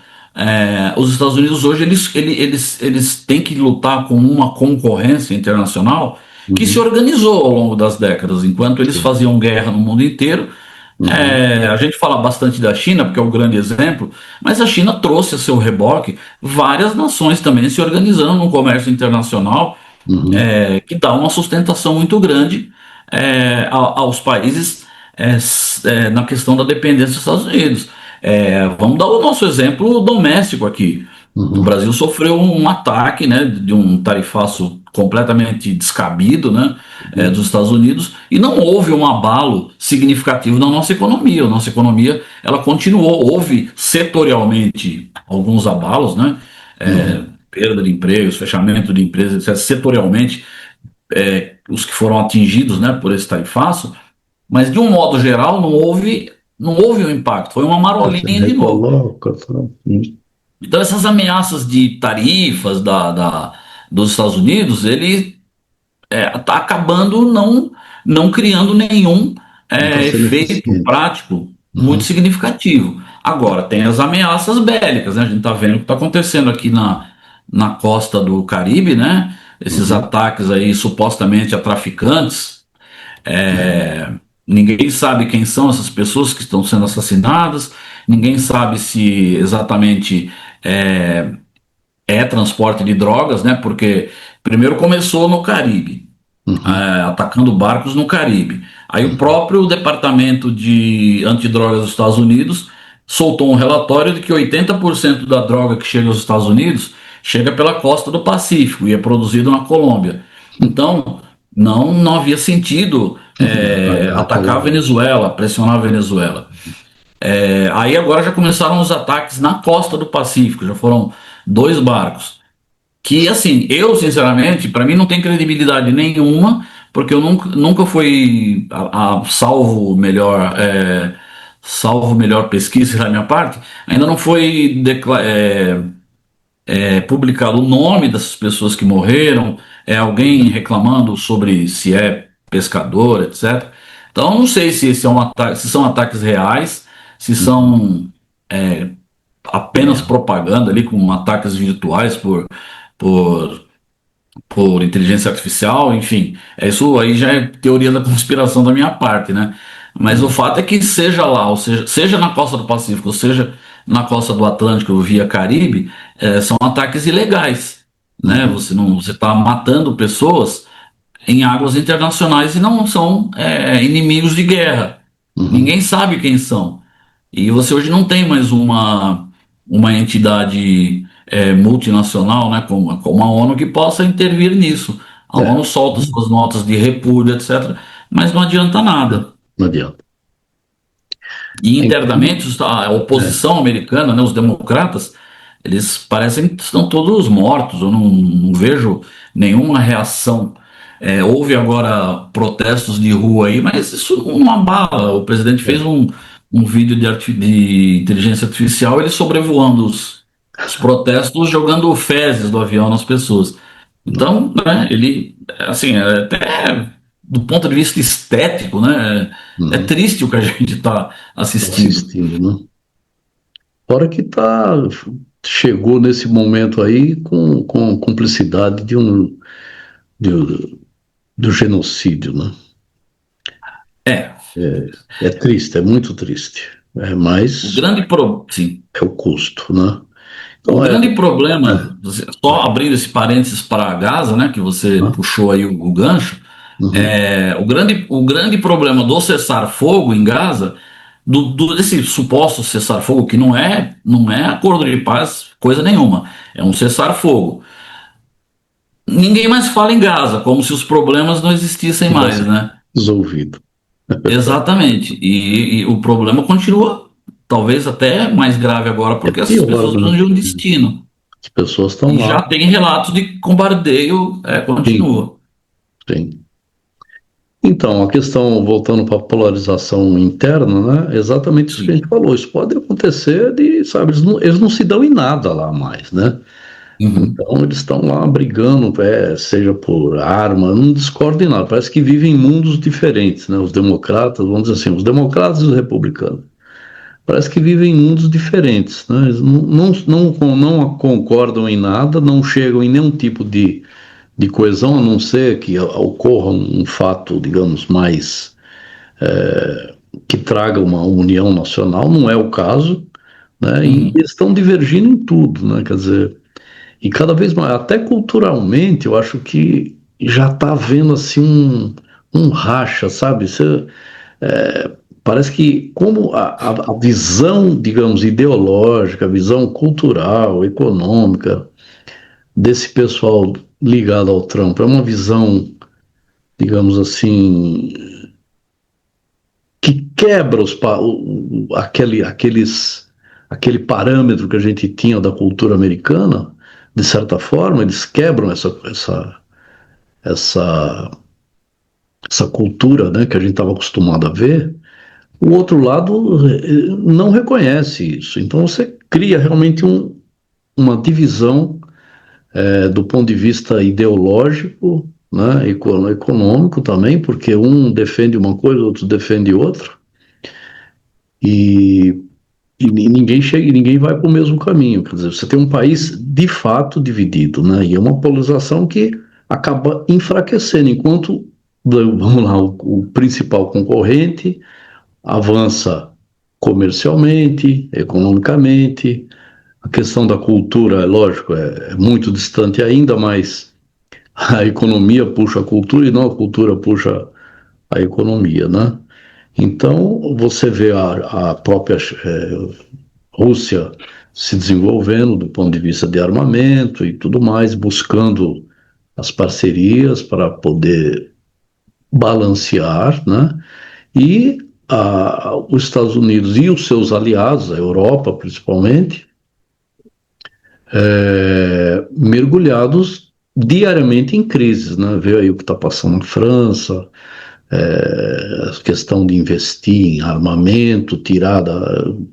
Speaker 2: os Estados Unidos hoje eles têm que lutar com uma concorrência internacional que se
Speaker 1: Uhum.
Speaker 2: organizou ao longo das décadas. Enquanto eles
Speaker 1: Sim.
Speaker 2: faziam guerra no mundo inteiro,
Speaker 1: Uhum.
Speaker 2: a gente fala bastante da China, porque é o grande exemplo, mas a China trouxe a seu reboque várias nações também se organizando no comércio internacional,
Speaker 1: Uhum.
Speaker 2: que dá uma sustentação muito grande aos países na questão da dependência dos Estados Unidos. Vamos dar o nosso exemplo doméstico aqui. O
Speaker 1: Uhum.
Speaker 2: Brasil sofreu um ataque, né, de um tarifaço completamente descabido, né, dos Estados Unidos, e não houve um abalo significativo na nossa economia. A nossa economia ela continuou, houve setorialmente alguns abalos, né,
Speaker 1: Uhum.
Speaker 2: perda de empregos, fechamento de empresas, etc., setorialmente, os que foram atingidos, né, por esse tarifaço, mas de um modo geral não houve um impacto, foi uma
Speaker 1: Você
Speaker 2: marolinha de novo.
Speaker 1: recoloca, tá? Uhum.
Speaker 2: Então essas ameaças de tarifas dos Estados Unidos, ele está acabando não criando nenhum
Speaker 1: Não está sendo
Speaker 2: efeito
Speaker 1: eficiente.
Speaker 2: prático muito
Speaker 1: Uhum.
Speaker 2: significativo. Agora, tem as ameaças bélicas, né? A gente está vendo o que está acontecendo aqui na costa do Caribe, né? Esses
Speaker 1: Uhum.
Speaker 2: ataques aí supostamente a traficantes. Ninguém sabe quem são essas pessoas que estão sendo assassinadas, ninguém sabe se exatamente é, é transporte de drogas, né? Porque primeiro começou no Caribe,
Speaker 1: Uhum.
Speaker 2: atacando barcos no Caribe. Aí o
Speaker 1: Uhum.
Speaker 2: próprio Departamento de Antidrogas dos Estados Unidos soltou um relatório de que 80% da droga que chega aos Estados Unidos chega pela costa do Pacífico e é produzido na Colômbia. Então, não havia sentido atacar a
Speaker 1: Colômbia.
Speaker 2: Venezuela, pressionar a Venezuela. Aí agora já começaram os ataques na costa do Pacífico, já foram dois barcos que, assim, eu sinceramente, para mim não tem credibilidade nenhuma, porque eu nunca fui, salvo melhor pesquisa da minha parte, ainda não foi publicado o nome dessas pessoas que morreram, alguém reclamando sobre se é pescador, etc. Então, eu não sei se são ataques reais, se
Speaker 1: Uhum.
Speaker 2: são apenas
Speaker 1: É.
Speaker 2: propaganda ali com ataques virtuais por por inteligência artificial, enfim, isso aí já é teoria da conspiração da minha parte, né? Mas o fato é que seja lá, ou seja na costa do Pacífico, ou seja na costa do Atlântico via Caribe, são ataques ilegais, né?
Speaker 1: Uhum.
Speaker 2: Você está matando pessoas em águas internacionais e não são inimigos de guerra.
Speaker 1: Uhum.
Speaker 2: Ninguém sabe quem são. E você hoje não tem mais uma entidade multinacional, né, como a ONU, que possa intervir nisso. A
Speaker 1: É,
Speaker 2: ONU solta suas notas de repúdio, etc., mas não adianta nada.
Speaker 1: não adianta.
Speaker 2: E
Speaker 1: Então,
Speaker 2: internamente, a
Speaker 1: é,
Speaker 2: oposição americana, né, os democratas, eles parecem que estão todos mortos. Eu não vejo nenhuma reação. Houve agora protestos de rua aí, mas isso não abala. O presidente fez
Speaker 1: é,
Speaker 2: um vídeo de inteligência artificial, ele sobrevoando os protestos, jogando fezes do avião nas pessoas.
Speaker 1: não,
Speaker 2: Então, né, ele, assim, até do ponto de vista estético, né, é
Speaker 1: uhum.
Speaker 2: triste o que a gente está
Speaker 1: Tá
Speaker 2: assistindo.
Speaker 1: assistindo, né? Fora que chegou nesse momento aí com cumplicidade de, do genocídio, né?
Speaker 2: É,
Speaker 1: É triste, é muito triste. Mas
Speaker 2: sim,
Speaker 1: é o custo, né?
Speaker 2: o
Speaker 1: Então
Speaker 2: grande problema,
Speaker 1: é,
Speaker 2: só abrindo esse parênteses para a Gaza, né, que você
Speaker 1: né?
Speaker 2: puxou aí o gancho,
Speaker 1: Uhum.
Speaker 2: o grande problema do cessar-fogo em Gaza, desse suposto cessar-fogo, que não é acordo de paz, coisa nenhuma, é um cessar-fogo. Ninguém mais fala em Gaza, como se os problemas não existissem mais,
Speaker 1: Tivesse
Speaker 2: né?
Speaker 1: resolvido. É verdade.
Speaker 2: Exatamente. E o problema continua, talvez até mais grave agora,
Speaker 1: É
Speaker 2: porque essas
Speaker 1: pior,
Speaker 2: pessoas
Speaker 1: né?
Speaker 2: precisam de um destino.
Speaker 1: As pessoas estão
Speaker 2: E
Speaker 1: lá,
Speaker 2: já tem relatos de que bombardeio
Speaker 1: sim,
Speaker 2: continua.
Speaker 1: sim. Então, a questão, voltando para a polarização interna, né? Exatamente isso que a
Speaker 2: Sim.
Speaker 1: gente falou. Isso pode acontecer sabe, eles não se dão em nada lá mais, né?
Speaker 2: Uhum.
Speaker 1: Então, eles estão lá brigando, seja por arma, não discordam em nada. Parece que vivem em mundos diferentes, né? Os democratas, vamos dizer assim, os democratas e os republicanos. Parece que vivem em mundos diferentes, né? Eles não concordam em nada, não chegam em nenhum tipo de coesão, a não ser que ocorra um fato, digamos, mais que traga uma união nacional, não é o caso, né? E
Speaker 2: Uhum.
Speaker 1: eles estão divergindo em tudo, né? Quer dizer, e cada vez mais, até culturalmente, eu acho que já está havendo assim um racha, sabe? Parece que como a visão, digamos, ideológica, a visão cultural, econômica desse pessoal ligado ao Trump é uma visão, digamos assim, que quebra aquele parâmetro que a gente tinha da cultura americana, de certa forma, eles quebram essa, essa cultura, né, que a gente estava acostumado a ver. O outro lado não reconhece isso. Então você cria realmente uma divisão do ponto de vista ideológico, né, econômico também, porque um defende uma coisa, outro defende outra, e, e ninguém chega, e ninguém vai para o mesmo caminho. Quer dizer, você tem um país de fato dividido, né, e é uma polarização que acaba enfraquecendo, enquanto, vamos lá, o principal concorrente avança comercialmente, economicamente. A questão da cultura, é lógico, é muito distante ainda, mas a economia puxa a cultura e não a cultura puxa a economia, né? Então, você vê a própria Rússia se desenvolvendo do ponto de vista de armamento e tudo mais, buscando as parcerias para poder balancear, né? E os Estados Unidos e os seus aliados, a Europa principalmente, mergulhados diariamente em crises, né? Vê aí o que está passando na França, a questão de investir em armamento,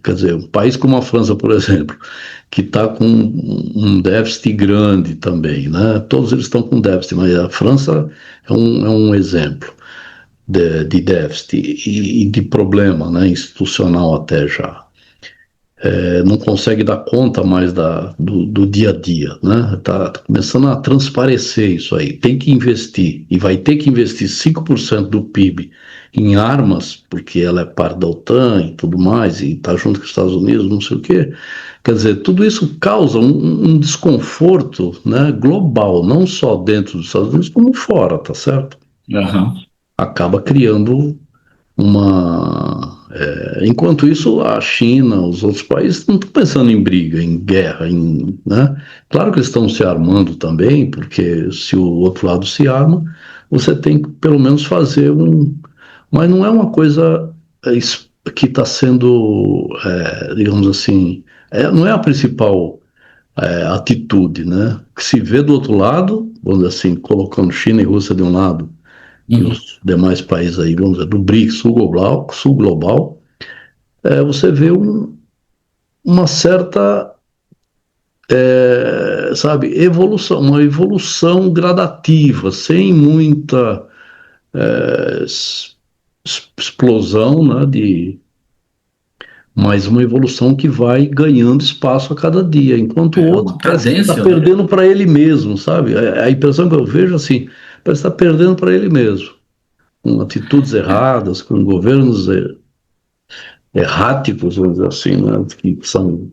Speaker 1: quer dizer, um país como a França, por exemplo, que está com um déficit grande também, né? Todos eles estão com déficit, mas a França é um exemplo de déficit e de problema, né? Institucional até já. não consegue dar conta mais do dia a dia, né? Tá começando a transparecer isso aí. Tem que investir, e vai ter que investir 5% do PIB em armas, porque ela é parte da OTAN e tudo mais, e está junto com os Estados Unidos, não sei o quê. Quer dizer, tudo isso causa um desconforto, né, global, não só dentro dos Estados Unidos, como fora, tá certo?
Speaker 2: Aham.
Speaker 1: Acaba criando enquanto isso, a China, os outros países não estão pensando em briga, em guerra, né? Claro que eles estão se armando também, porque se o outro lado se arma, você tem que pelo menos fazer mas não é uma coisa que está sendo, digamos assim, não é a principal atitude, né? Que se vê do outro lado, vamos dizer assim, colocando China e Rússia de um lado, e
Speaker 2: Uhum.
Speaker 1: os demais países aí, vamos dizer, do BRICS, sul global, você vê uma certa, sabe, evolução, uma evolução gradativa, sem muita é, explosão, né, mas uma evolução que vai ganhando espaço a cada dia, enquanto o
Speaker 2: É
Speaker 1: outro
Speaker 2: uma
Speaker 1: parece que está
Speaker 2: cadência, né?
Speaker 1: perdendo para ele mesmo, sabe? A impressão que eu vejo assim, parece que está perdendo para ele mesmo, com atitudes erradas, com governos erráticos, vamos dizer assim, né, que são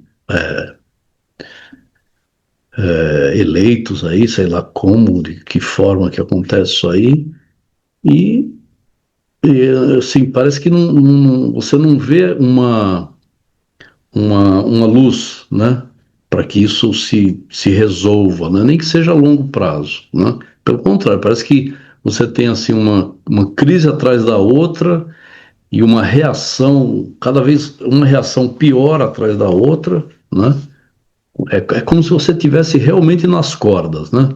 Speaker 1: eleitos aí, sei lá como, de que forma que acontece isso aí, e, assim, parece que você não vê uma luz, né, para que isso se resolva, né, nem que seja a longo prazo, né, pelo contrário, parece que você tem assim uma crise atrás da outra e uma reação, cada vez uma reação pior atrás da outra, né, é como se você tivesse realmente nas cordas, né?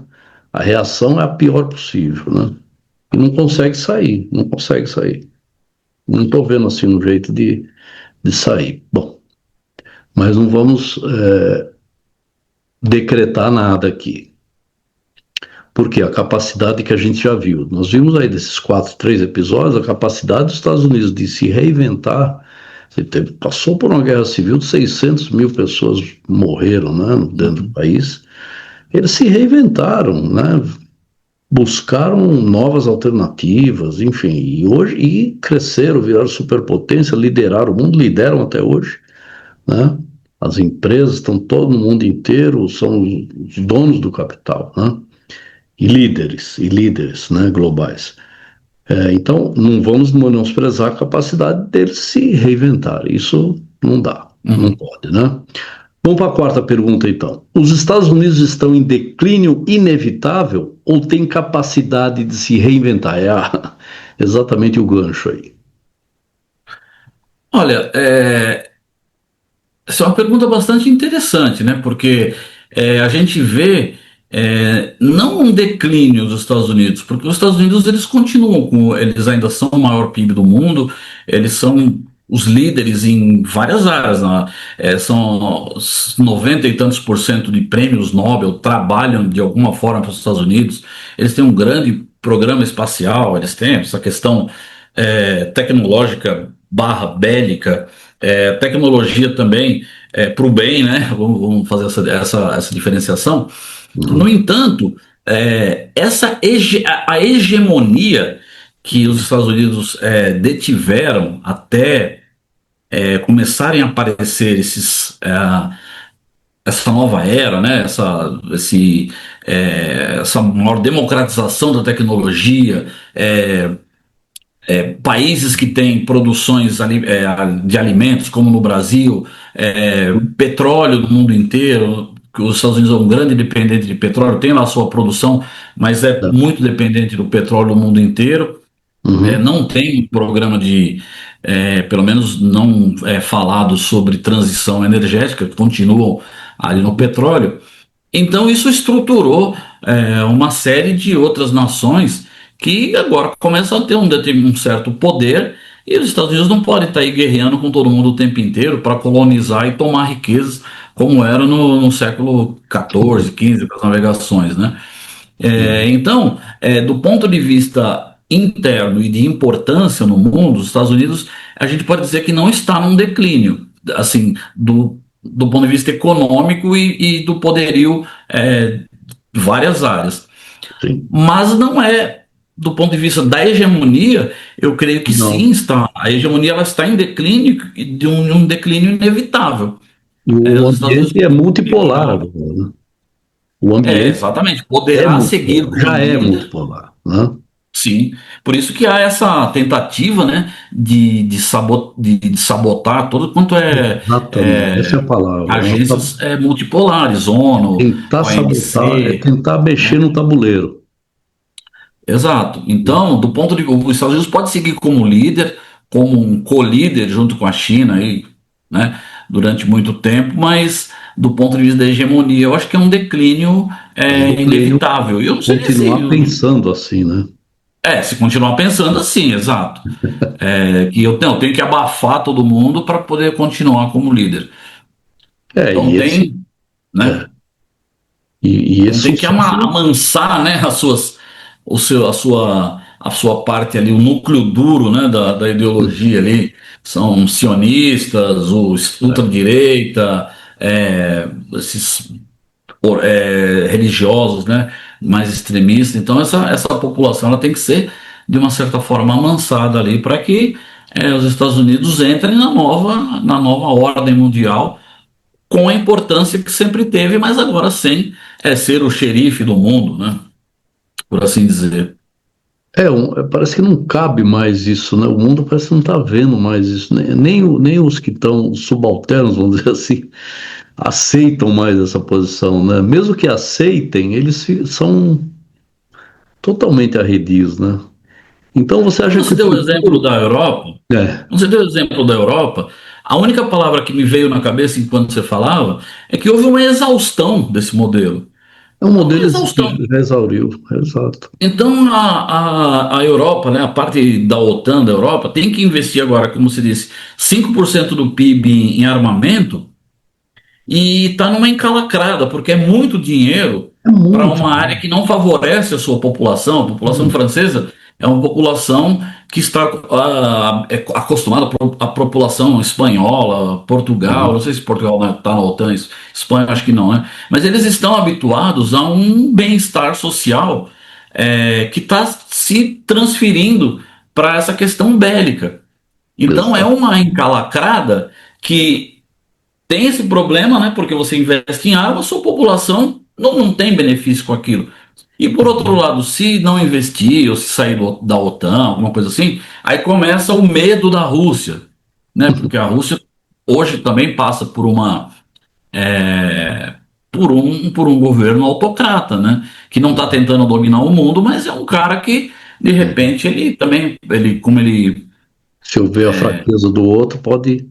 Speaker 1: A reação é a pior possível, né? E não consegue sair, não consegue sair. Não estou vendo assim um jeito de sair. Bom, mas não vamos decretar nada aqui. Porque a capacidade que a gente já viu, nós vimos aí desses 4, 3 episódios, a capacidade dos Estados Unidos de se reinventar. Você passou por uma guerra civil, 600 mil pessoas morreram, né, dentro do
Speaker 2: Uhum.
Speaker 1: país. Eles se reinventaram, né? Buscaram novas alternativas, enfim, e cresceram, viraram superpotência, lideraram o mundo, lideram até hoje, né? As empresas estão todo no mundo inteiro, são os donos do capital, né? E líderes, né, globais. Então, não vamos menosprezar a capacidade deles se reinventar. Isso não dá, não
Speaker 2: Uhum.
Speaker 1: pode, né? Vamos para a quarta pergunta, então. Os Estados Unidos estão em declínio inevitável ou têm capacidade de se reinventar? Exatamente o gancho aí.
Speaker 2: Olha, essa é uma pergunta bastante interessante, né? Porque a gente vê não um declínio dos Estados Unidos, porque os Estados Unidos eles continuam eles ainda são o maior PIB do mundo, eles são os líderes em várias áreas, né? São os 90 e tantos por cento de prêmios Nobel trabalham de alguma forma para os Estados Unidos. Eles têm um grande programa espacial, eles têm essa questão tecnológica barra bélica, tecnologia também para o bem, né? Vamos fazer essa diferenciação. No
Speaker 1: Uhum.
Speaker 2: entanto, a hegemonia que os Estados Unidos detiveram até começarem a aparecer essa nova era, né? Essa maior democratização da tecnologia, países que têm produções de alimentos, como no Brasil, petróleo do mundo inteiro, que os Estados Unidos é um grande dependente de petróleo, tem lá a sua produção, mas é muito dependente do petróleo no mundo inteiro.
Speaker 1: Uhum.
Speaker 2: Não tem um programa pelo menos não falado sobre transição energética, continuam ali no petróleo. Então, isso estruturou uma série de outras nações que agora começam a ter um certo poder e os Estados Unidos não podem estar aí guerreando com todo mundo o tempo inteiro para colonizar e tomar riquezas como era no século XIV, XV, com as navegações, né?
Speaker 1: Uhum.
Speaker 2: Então, do ponto de vista interno e de importância no mundo, os Estados Unidos, a gente pode dizer que não está num declínio. assim, do ponto de vista econômico e do poderio de várias áreas.
Speaker 1: sim.
Speaker 2: Mas não é, do ponto de vista da hegemonia, eu creio que sim,
Speaker 1: Não.
Speaker 2: está. A hegemonia ela está em declínio, de um declínio inevitável.
Speaker 1: E o
Speaker 2: Os Estados Unidos
Speaker 1: ambiente é multipolar agora, né? O ambiente
Speaker 2: exatamente,
Speaker 1: é
Speaker 2: poderá seguir
Speaker 1: multipolar,
Speaker 2: como
Speaker 1: já é
Speaker 2: líder.
Speaker 1: multipolar, né?
Speaker 2: Sim, por isso que há essa tentativa, né, de sabotar todo quanto
Speaker 1: Exatamente, essa é a palavra, né?
Speaker 2: agências multipolares, ONU,
Speaker 1: Tentar sabotar é
Speaker 2: OMC,
Speaker 1: tentar mexer
Speaker 2: né?
Speaker 1: no tabuleiro.
Speaker 2: Exato. Então, do ponto de os Estados Unidos pode seguir como líder, como um co-líder junto com a China aí, né, durante muito tempo, mas do ponto de vista da hegemonia, eu acho que é um declínio
Speaker 1: É um declínio
Speaker 2: inevitável. E eu não sei se
Speaker 1: continuar pensando assim, né?
Speaker 2: se continuar pensando assim, exato. Que eu tenho que abafar todo mundo para poder continuar como líder. Então
Speaker 1: E esse,
Speaker 2: tem, né?
Speaker 1: é, e esse
Speaker 2: Então tem que
Speaker 1: sucesso,
Speaker 2: amansar, né, a sua parte ali, o núcleo duro, né, da ideologia ali. São sionistas, os ultradireita, esses religiosos, né, mais extremistas. Então essa população ela tem que ser de uma certa forma amansada ali para que os Estados Unidos entrem na nova ordem mundial com a importância que sempre teve, mas agora sem ser o xerife do mundo, né, por assim dizer.
Speaker 1: parece que não cabe mais isso, né? O mundo parece que não está vendo mais isso, nem os que estão subalternos, vamos dizer assim, aceitam mais essa posição, né? Mesmo que aceitem, são totalmente arredios, né? Então você
Speaker 2: Quando
Speaker 1: acha que
Speaker 2: você
Speaker 1: o
Speaker 2: deu o exemplo
Speaker 1: futuro
Speaker 2: da Europa,
Speaker 1: é,
Speaker 2: quando você deu o exemplo da Europa, a única palavra que me veio na cabeça enquanto você falava é que houve uma exaustão desse modelo.
Speaker 1: é um
Speaker 2: Uma
Speaker 1: modelo
Speaker 2: exaustão.
Speaker 1: que já exauriu, exato.
Speaker 2: Então, a Europa, né, a parte da OTAN da Europa, tem que investir agora, como se disse, 5% do PIB em armamento e está numa encalacrada, porque é muito dinheiro
Speaker 1: É
Speaker 2: para
Speaker 1: muito,
Speaker 2: uma área que não favorece a sua população. A população
Speaker 1: muito.
Speaker 2: francesa é uma população que está acostumada à população espanhola, Portugal, não sei se Portugal está na OTAN, Espanha acho que não, né? Mas eles estão habituados a um bem-estar social que está se transferindo para essa questão bélica. Então é
Speaker 1: Exato.
Speaker 2: uma encalacrada que tem esse problema, né? Porque você investe em armas, sua população não tem benefício com aquilo. E por outro lado, se não investir ou se sair da OTAN, alguma coisa assim, aí começa o medo da Rússia, né? Porque a Rússia hoje também passa é, por um governo autocrata, né? Que não está tentando dominar o mundo, mas é um cara que de repente ele também, como ele
Speaker 1: Se eu ver a fraqueza do outro, pode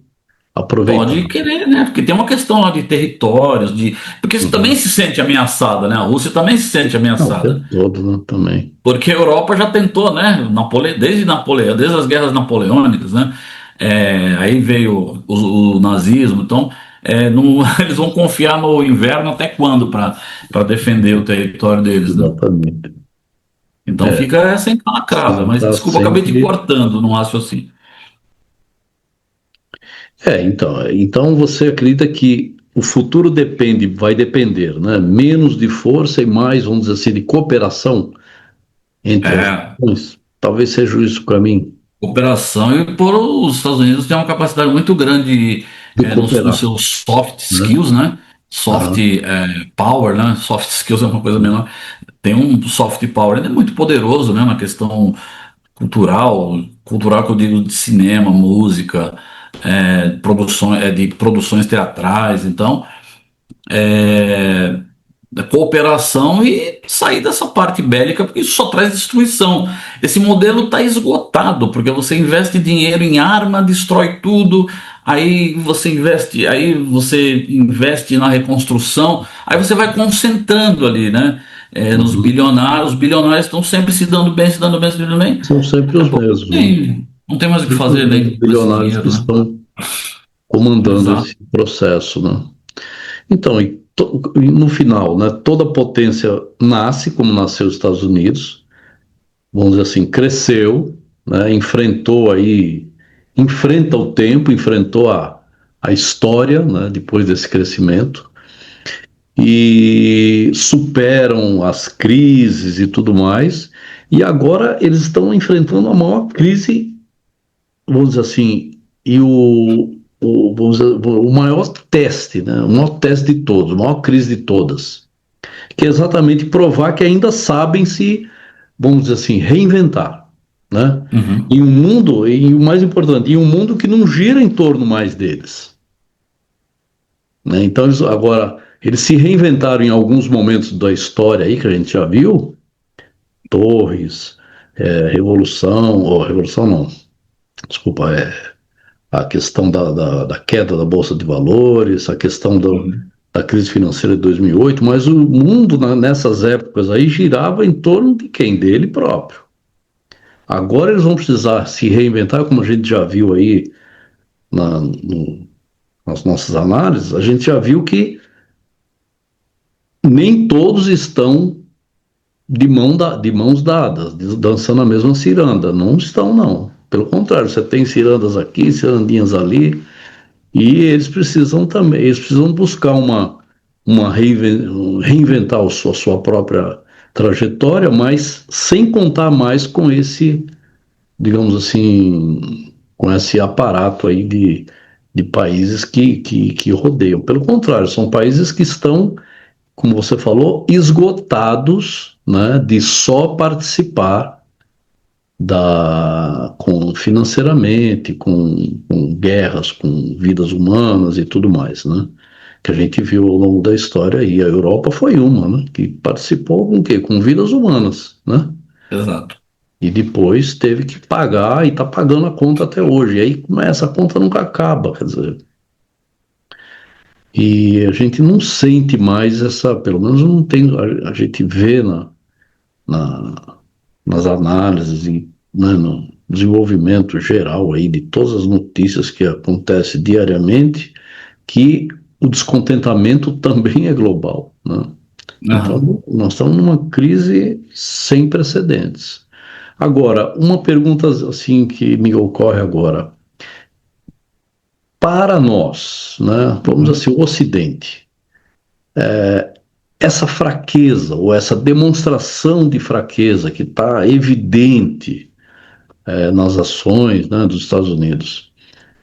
Speaker 1: aproveitar.
Speaker 2: pode querer, né? Porque tem uma questão lá de territórios, porque você também
Speaker 1: Uhum.
Speaker 2: se sente ameaçada, né? A Rússia também se sente
Speaker 1: Não, o
Speaker 2: ameaçada.
Speaker 1: tempo todo, né, também.
Speaker 2: Porque a Europa já tentou, né? Desde Napoleão, desde as guerras napoleônicas, né? Aí veio o nazismo, então eles vão confiar no inverno até quando para defender o território deles, né?
Speaker 1: Exatamente.
Speaker 2: Então
Speaker 1: É,
Speaker 2: fica essa encalacrada. Mas
Speaker 1: está
Speaker 2: desculpa, acabei te
Speaker 1: sempre.
Speaker 2: cortando no raciocínio.
Speaker 1: Então você acredita que o futuro vai depender, né? Menos de força e mais, vamos dizer assim, de cooperação entre as
Speaker 2: É,
Speaker 1: nações. Talvez seja isso o caminho
Speaker 2: cooperação e por os Estados Unidos têm uma capacidade muito grande
Speaker 1: de
Speaker 2: nos
Speaker 1: cooperar,
Speaker 2: seus soft
Speaker 1: né?
Speaker 2: skills, né? Soft
Speaker 1: Aham.
Speaker 2: power, né? Soft skills é uma coisa menor. Tem um soft power, ele é muito poderoso, né? Na questão cultural que eu digo de cinema, música, de produções teatrais. Então, é, da cooperação e sair dessa parte bélica, porque isso só traz destruição. Esse modelo está esgotado, porque você investe dinheiro em arma, destrói tudo, aí você investe na reconstrução, aí você vai concentrando ali, né? Nos
Speaker 1: Uhum.
Speaker 2: bilionários, os bilionários estão sempre se dando bem, se dando bem, se dando bem.
Speaker 1: São sempre
Speaker 2: Daqui a
Speaker 1: os
Speaker 2: pouco
Speaker 1: mesmos, né?
Speaker 2: não tem mais o que
Speaker 1: Sempre os
Speaker 2: fazer, né,
Speaker 1: mesmos
Speaker 2: com esse
Speaker 1: bilionários que
Speaker 2: dinheiro, né?
Speaker 1: estão comandando
Speaker 2: Exato.
Speaker 1: esse processo, né? Então, e no final, né, toda potência nasce, como nasceu os Estados Unidos, vamos dizer assim, cresceu, né, enfrenta o tempo, enfrentou a história, né, depois desse crescimento, e superam as crises e tudo mais, e agora eles estão enfrentando a maior crise, vamos dizer assim, e vamos dizer, o maior teste, né, o maior teste de todos, a maior crise de todas, que é exatamente provar que ainda sabem se, vamos dizer assim, reinventar, né?
Speaker 2: Uhum.
Speaker 1: Em um mundo, e o mais importante, em um mundo que não gira em torno mais deles, né? Então, agora, eles se reinventaram em alguns momentos da história aí que a gente já viu, Torres, Revolução, ou Revolução não, desculpa, a questão da queda da Bolsa de Valores, a questão
Speaker 2: Uhum.
Speaker 1: da crise financeira de 2008, mas o mundo nessas épocas aí girava em torno de quem? Dele próprio. Agora eles vão precisar se reinventar, como a gente já viu aí nas nossas análises, a gente já viu que nem todos estão de mãos dadas, dançando a mesma ciranda. Não estão, não. Pelo contrário, você tem cirandas aqui, cirandinhas ali, e eles precisam também, eles precisam buscar reinventar a sua própria trajetória, mas sem contar mais com esse, digamos assim, com esse aparato aí de países que rodeiam. Pelo contrário, são países que estão, como você falou, esgotados, né, de só participar financeiramente, com guerras, com vidas humanas e tudo mais, né? Que a gente viu ao longo da história aí. A Europa foi uma, né? Que participou com o quê? Com vidas humanas, né?
Speaker 2: Exato.
Speaker 1: E depois teve que pagar e está pagando a conta até hoje. E aí começa, a conta nunca acaba, quer dizer. E a gente não sente mais essa, pelo menos não tem, a gente vê na, nas análises e, né, no desenvolvimento geral aí de todas as notícias que acontecem diariamente, que o descontentamento também é global, né?
Speaker 2: Aham.
Speaker 1: Então, nós estamos numa crise sem precedentes. Agora, uma pergunta assim que me ocorre agora. Para nós, né, vamos
Speaker 2: Uhum.
Speaker 1: assim, o Ocidente, essa fraqueza ou essa demonstração de fraqueza que está evidente nas ações, né, dos Estados Unidos,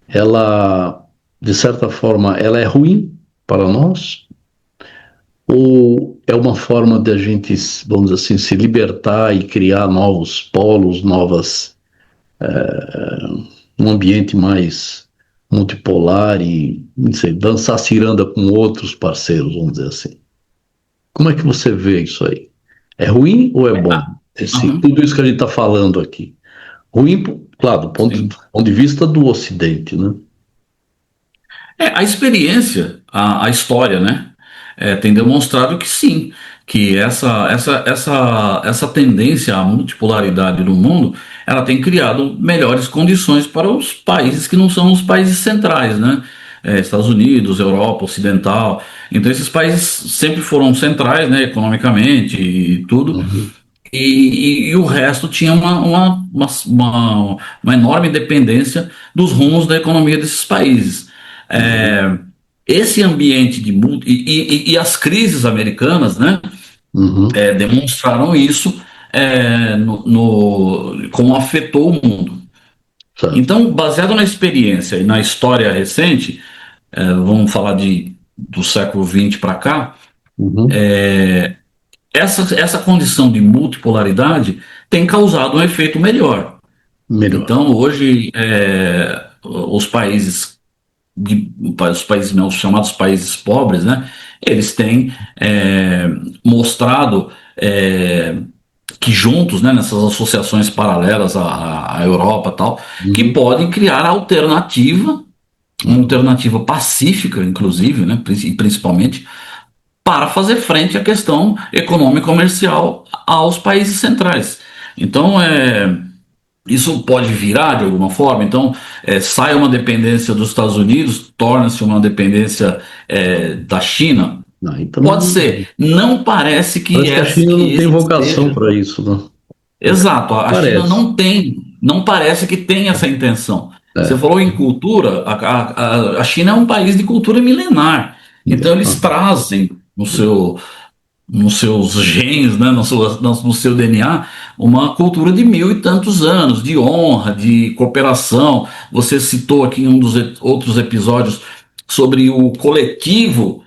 Speaker 1: ela, de certa forma, ela é ruim para nós? Ou é uma forma de a gente, vamos dizer assim, se libertar e criar novos polos, um ambiente mais multipolar e, não sei, dançar ciranda com outros parceiros, vamos dizer assim? Como é que você vê isso aí? É ruim ou é bom?
Speaker 2: Aham.
Speaker 1: Tudo isso que a gente está falando aqui. Ruim, claro, do
Speaker 2: Sim.
Speaker 1: ponto de vista do Ocidente, né?
Speaker 2: A experiência, a história, né, tem demonstrado que sim, que essa tendência à multipolaridade no mundo, ela tem criado melhores condições para os países que não são os países centrais, né? Estados Unidos, Europa Ocidental. Então esses países sempre foram centrais, né, economicamente e tudo,
Speaker 1: Uhum,
Speaker 2: e o resto tinha uma enorme dependência dos rumos da economia desses países.
Speaker 1: uhum,
Speaker 2: É, esse ambiente de e as crises americanas, né,
Speaker 1: uhum,
Speaker 2: demonstraram isso, como afetou o mundo.
Speaker 1: certo.
Speaker 2: Então, baseado na experiência e na história recente, vamos falar do século XX para cá,
Speaker 1: Uhum,
Speaker 2: essa condição de multipolaridade tem causado um efeito melhor.
Speaker 1: melhor.
Speaker 2: Então, hoje, os países meus chamados países pobres, né, eles têm mostrado que juntos, né, nessas associações paralelas à Europa e tal, que
Speaker 1: Uhum,
Speaker 2: podem criar uma alternativa pacífica, inclusive, né, e principalmente, para fazer frente à questão econômico-comercial aos países centrais. Então, isso pode virar de alguma forma, então sai uma dependência dos Estados Unidos, torna-se uma dependência da China.
Speaker 1: aí
Speaker 2: Pode
Speaker 1: também.
Speaker 2: ser. Não parece
Speaker 1: Parece que a China
Speaker 2: que
Speaker 1: não tem
Speaker 2: esse
Speaker 1: vocação
Speaker 2: seja.
Speaker 1: para isso, né?
Speaker 2: Exato, a China
Speaker 1: Parece.
Speaker 2: não parece que tem essa intenção. Você falou em cultura, a China é um país de cultura milenar. Então eles trazem nos seus genes, né, no seu DNA, uma cultura de mil e tantos anos, de honra, de cooperação. Você citou aqui em um dos outros episódios sobre o coletivo,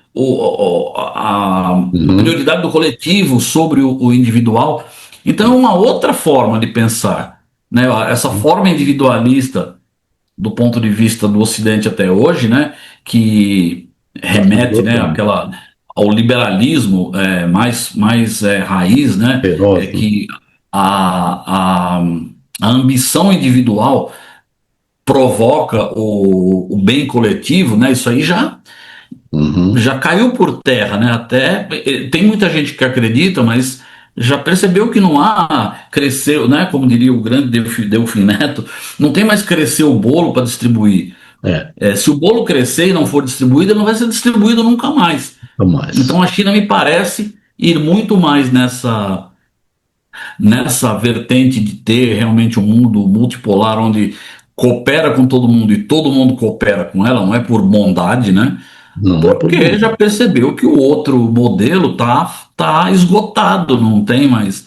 Speaker 2: a
Speaker 1: Uhum,
Speaker 2: prioridade do coletivo sobre o individual. Então, é uma outra forma de pensar, né? Essa
Speaker 1: uhum.
Speaker 2: forma individualista do ponto de vista do Ocidente até hoje, né, que
Speaker 1: Tá se
Speaker 2: remete, né,
Speaker 1: esgotando.
Speaker 2: ao liberalismo mais raiz, né,
Speaker 1: Feroz, né?
Speaker 2: que a, a, a ambição individual provoca o bem coletivo, né, isso aí
Speaker 1: Uhum.
Speaker 2: já caiu por terra, né? Até tem muita gente que acredita, mas já percebeu que não há crescer, né? Como diria o grande Delfim Neto, não tem mais crescer o bolo para distribuir.
Speaker 1: É,
Speaker 2: Se o bolo crescer e não for distribuído, ele não vai ser distribuído nunca mais.
Speaker 1: não mais.
Speaker 2: Então a China me parece ir muito mais nessa vertente de ter realmente um mundo multipolar onde coopera com todo mundo e todo mundo coopera com ela, não é por bondade, né?
Speaker 1: Não é por
Speaker 2: Porque já
Speaker 1: bom.
Speaker 2: percebeu que o outro modelo tá esgotado, não tem mais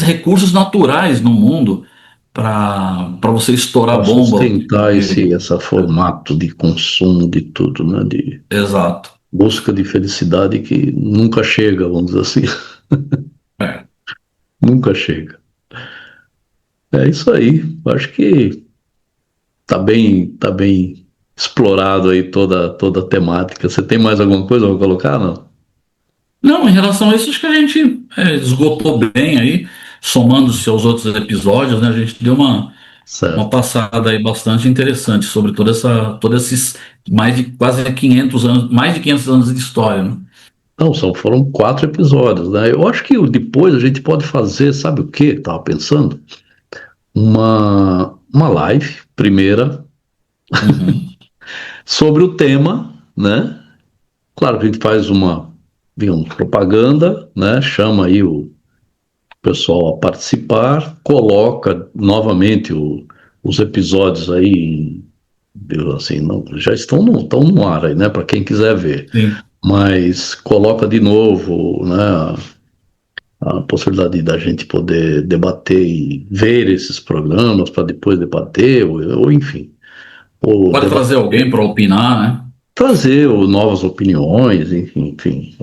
Speaker 2: recursos naturais no mundo para você estourar
Speaker 1: Para
Speaker 2: bomba o
Speaker 1: sustentar
Speaker 2: tempo inteiro.
Speaker 1: esse formato de consumo de tudo, né? De
Speaker 2: Exato.
Speaker 1: busca de felicidade que nunca chega, vamos dizer assim.
Speaker 2: É.
Speaker 1: Nunca chega. É isso aí. Acho que tá bem explorado aí toda a temática. Você tem mais alguma coisa para colocar, não?
Speaker 2: Não, em relação a isso, acho que a gente esgotou bem aí, somando-se aos outros episódios, né? A gente deu uma
Speaker 1: Certo.
Speaker 2: passada aí bastante interessante sobre todos esses mais de quase 500 anos, mais de 500 anos de história, né?
Speaker 1: Não, só foram 4 episódios, né? Eu acho que depois a gente pode fazer, sabe o que? Tava pensando? Uma live, primeira,
Speaker 2: Uhum.
Speaker 1: sobre o tema, né? Claro que a gente faz uma, digamos, propaganda, né? Chama aí o pessoal a participar, coloca novamente os episódios aí, assim, não, já estão no ar aí, né? Para quem quiser ver.
Speaker 2: Sim.
Speaker 1: Mas coloca de novo, né? A possibilidade da gente poder debater e ver esses programas para depois debater, ou enfim, ou
Speaker 2: Pode
Speaker 1: debater,
Speaker 2: trazer alguém para opinar, né?
Speaker 1: trazer novas opiniões, enfim.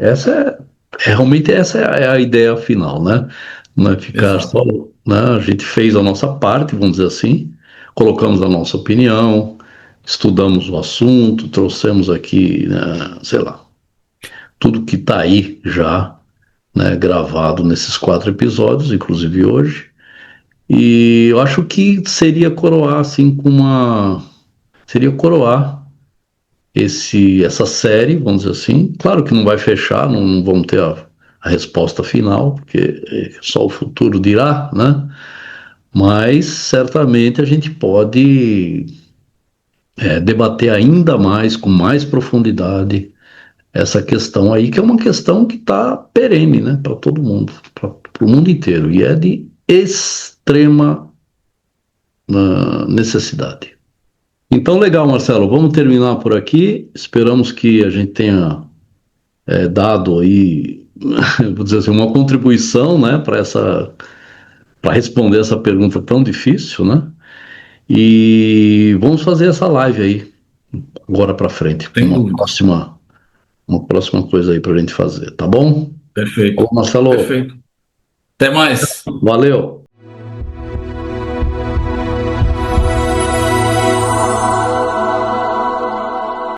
Speaker 1: Realmente essa é a ideia final, né? Não é ficar só,
Speaker 2: Exato.
Speaker 1: né? A gente fez a nossa parte, vamos dizer assim, colocamos a nossa opinião, estudamos o assunto, trouxemos aqui, né, sei lá, tudo que está aí já, né, gravado nesses 4 episódios, inclusive hoje. E eu acho que seria coroar assim com uma. Seria coroar essa série, vamos dizer assim. Claro que não vai fechar, não vamos ter a resposta final, porque só o futuro dirá, né? Mas certamente a gente pode debater ainda mais, com mais profundidade, essa questão aí, que é uma questão que está perene, né, para todo mundo, para o mundo inteiro, e é de extrema necessidade. Então, legal, Marcelo. Vamos terminar por aqui. Esperamos que a gente tenha dado aí, vou dizer assim, uma contribuição, né, para responder essa pergunta tão difícil, né? E vamos fazer essa live aí agora para frente, com
Speaker 2: Sem dúvida.
Speaker 1: uma próxima coisa aí para a gente fazer, tá bom?
Speaker 2: Perfeito.
Speaker 1: Ô, Marcelo,
Speaker 2: Perfeito. Até mais.
Speaker 1: valeu.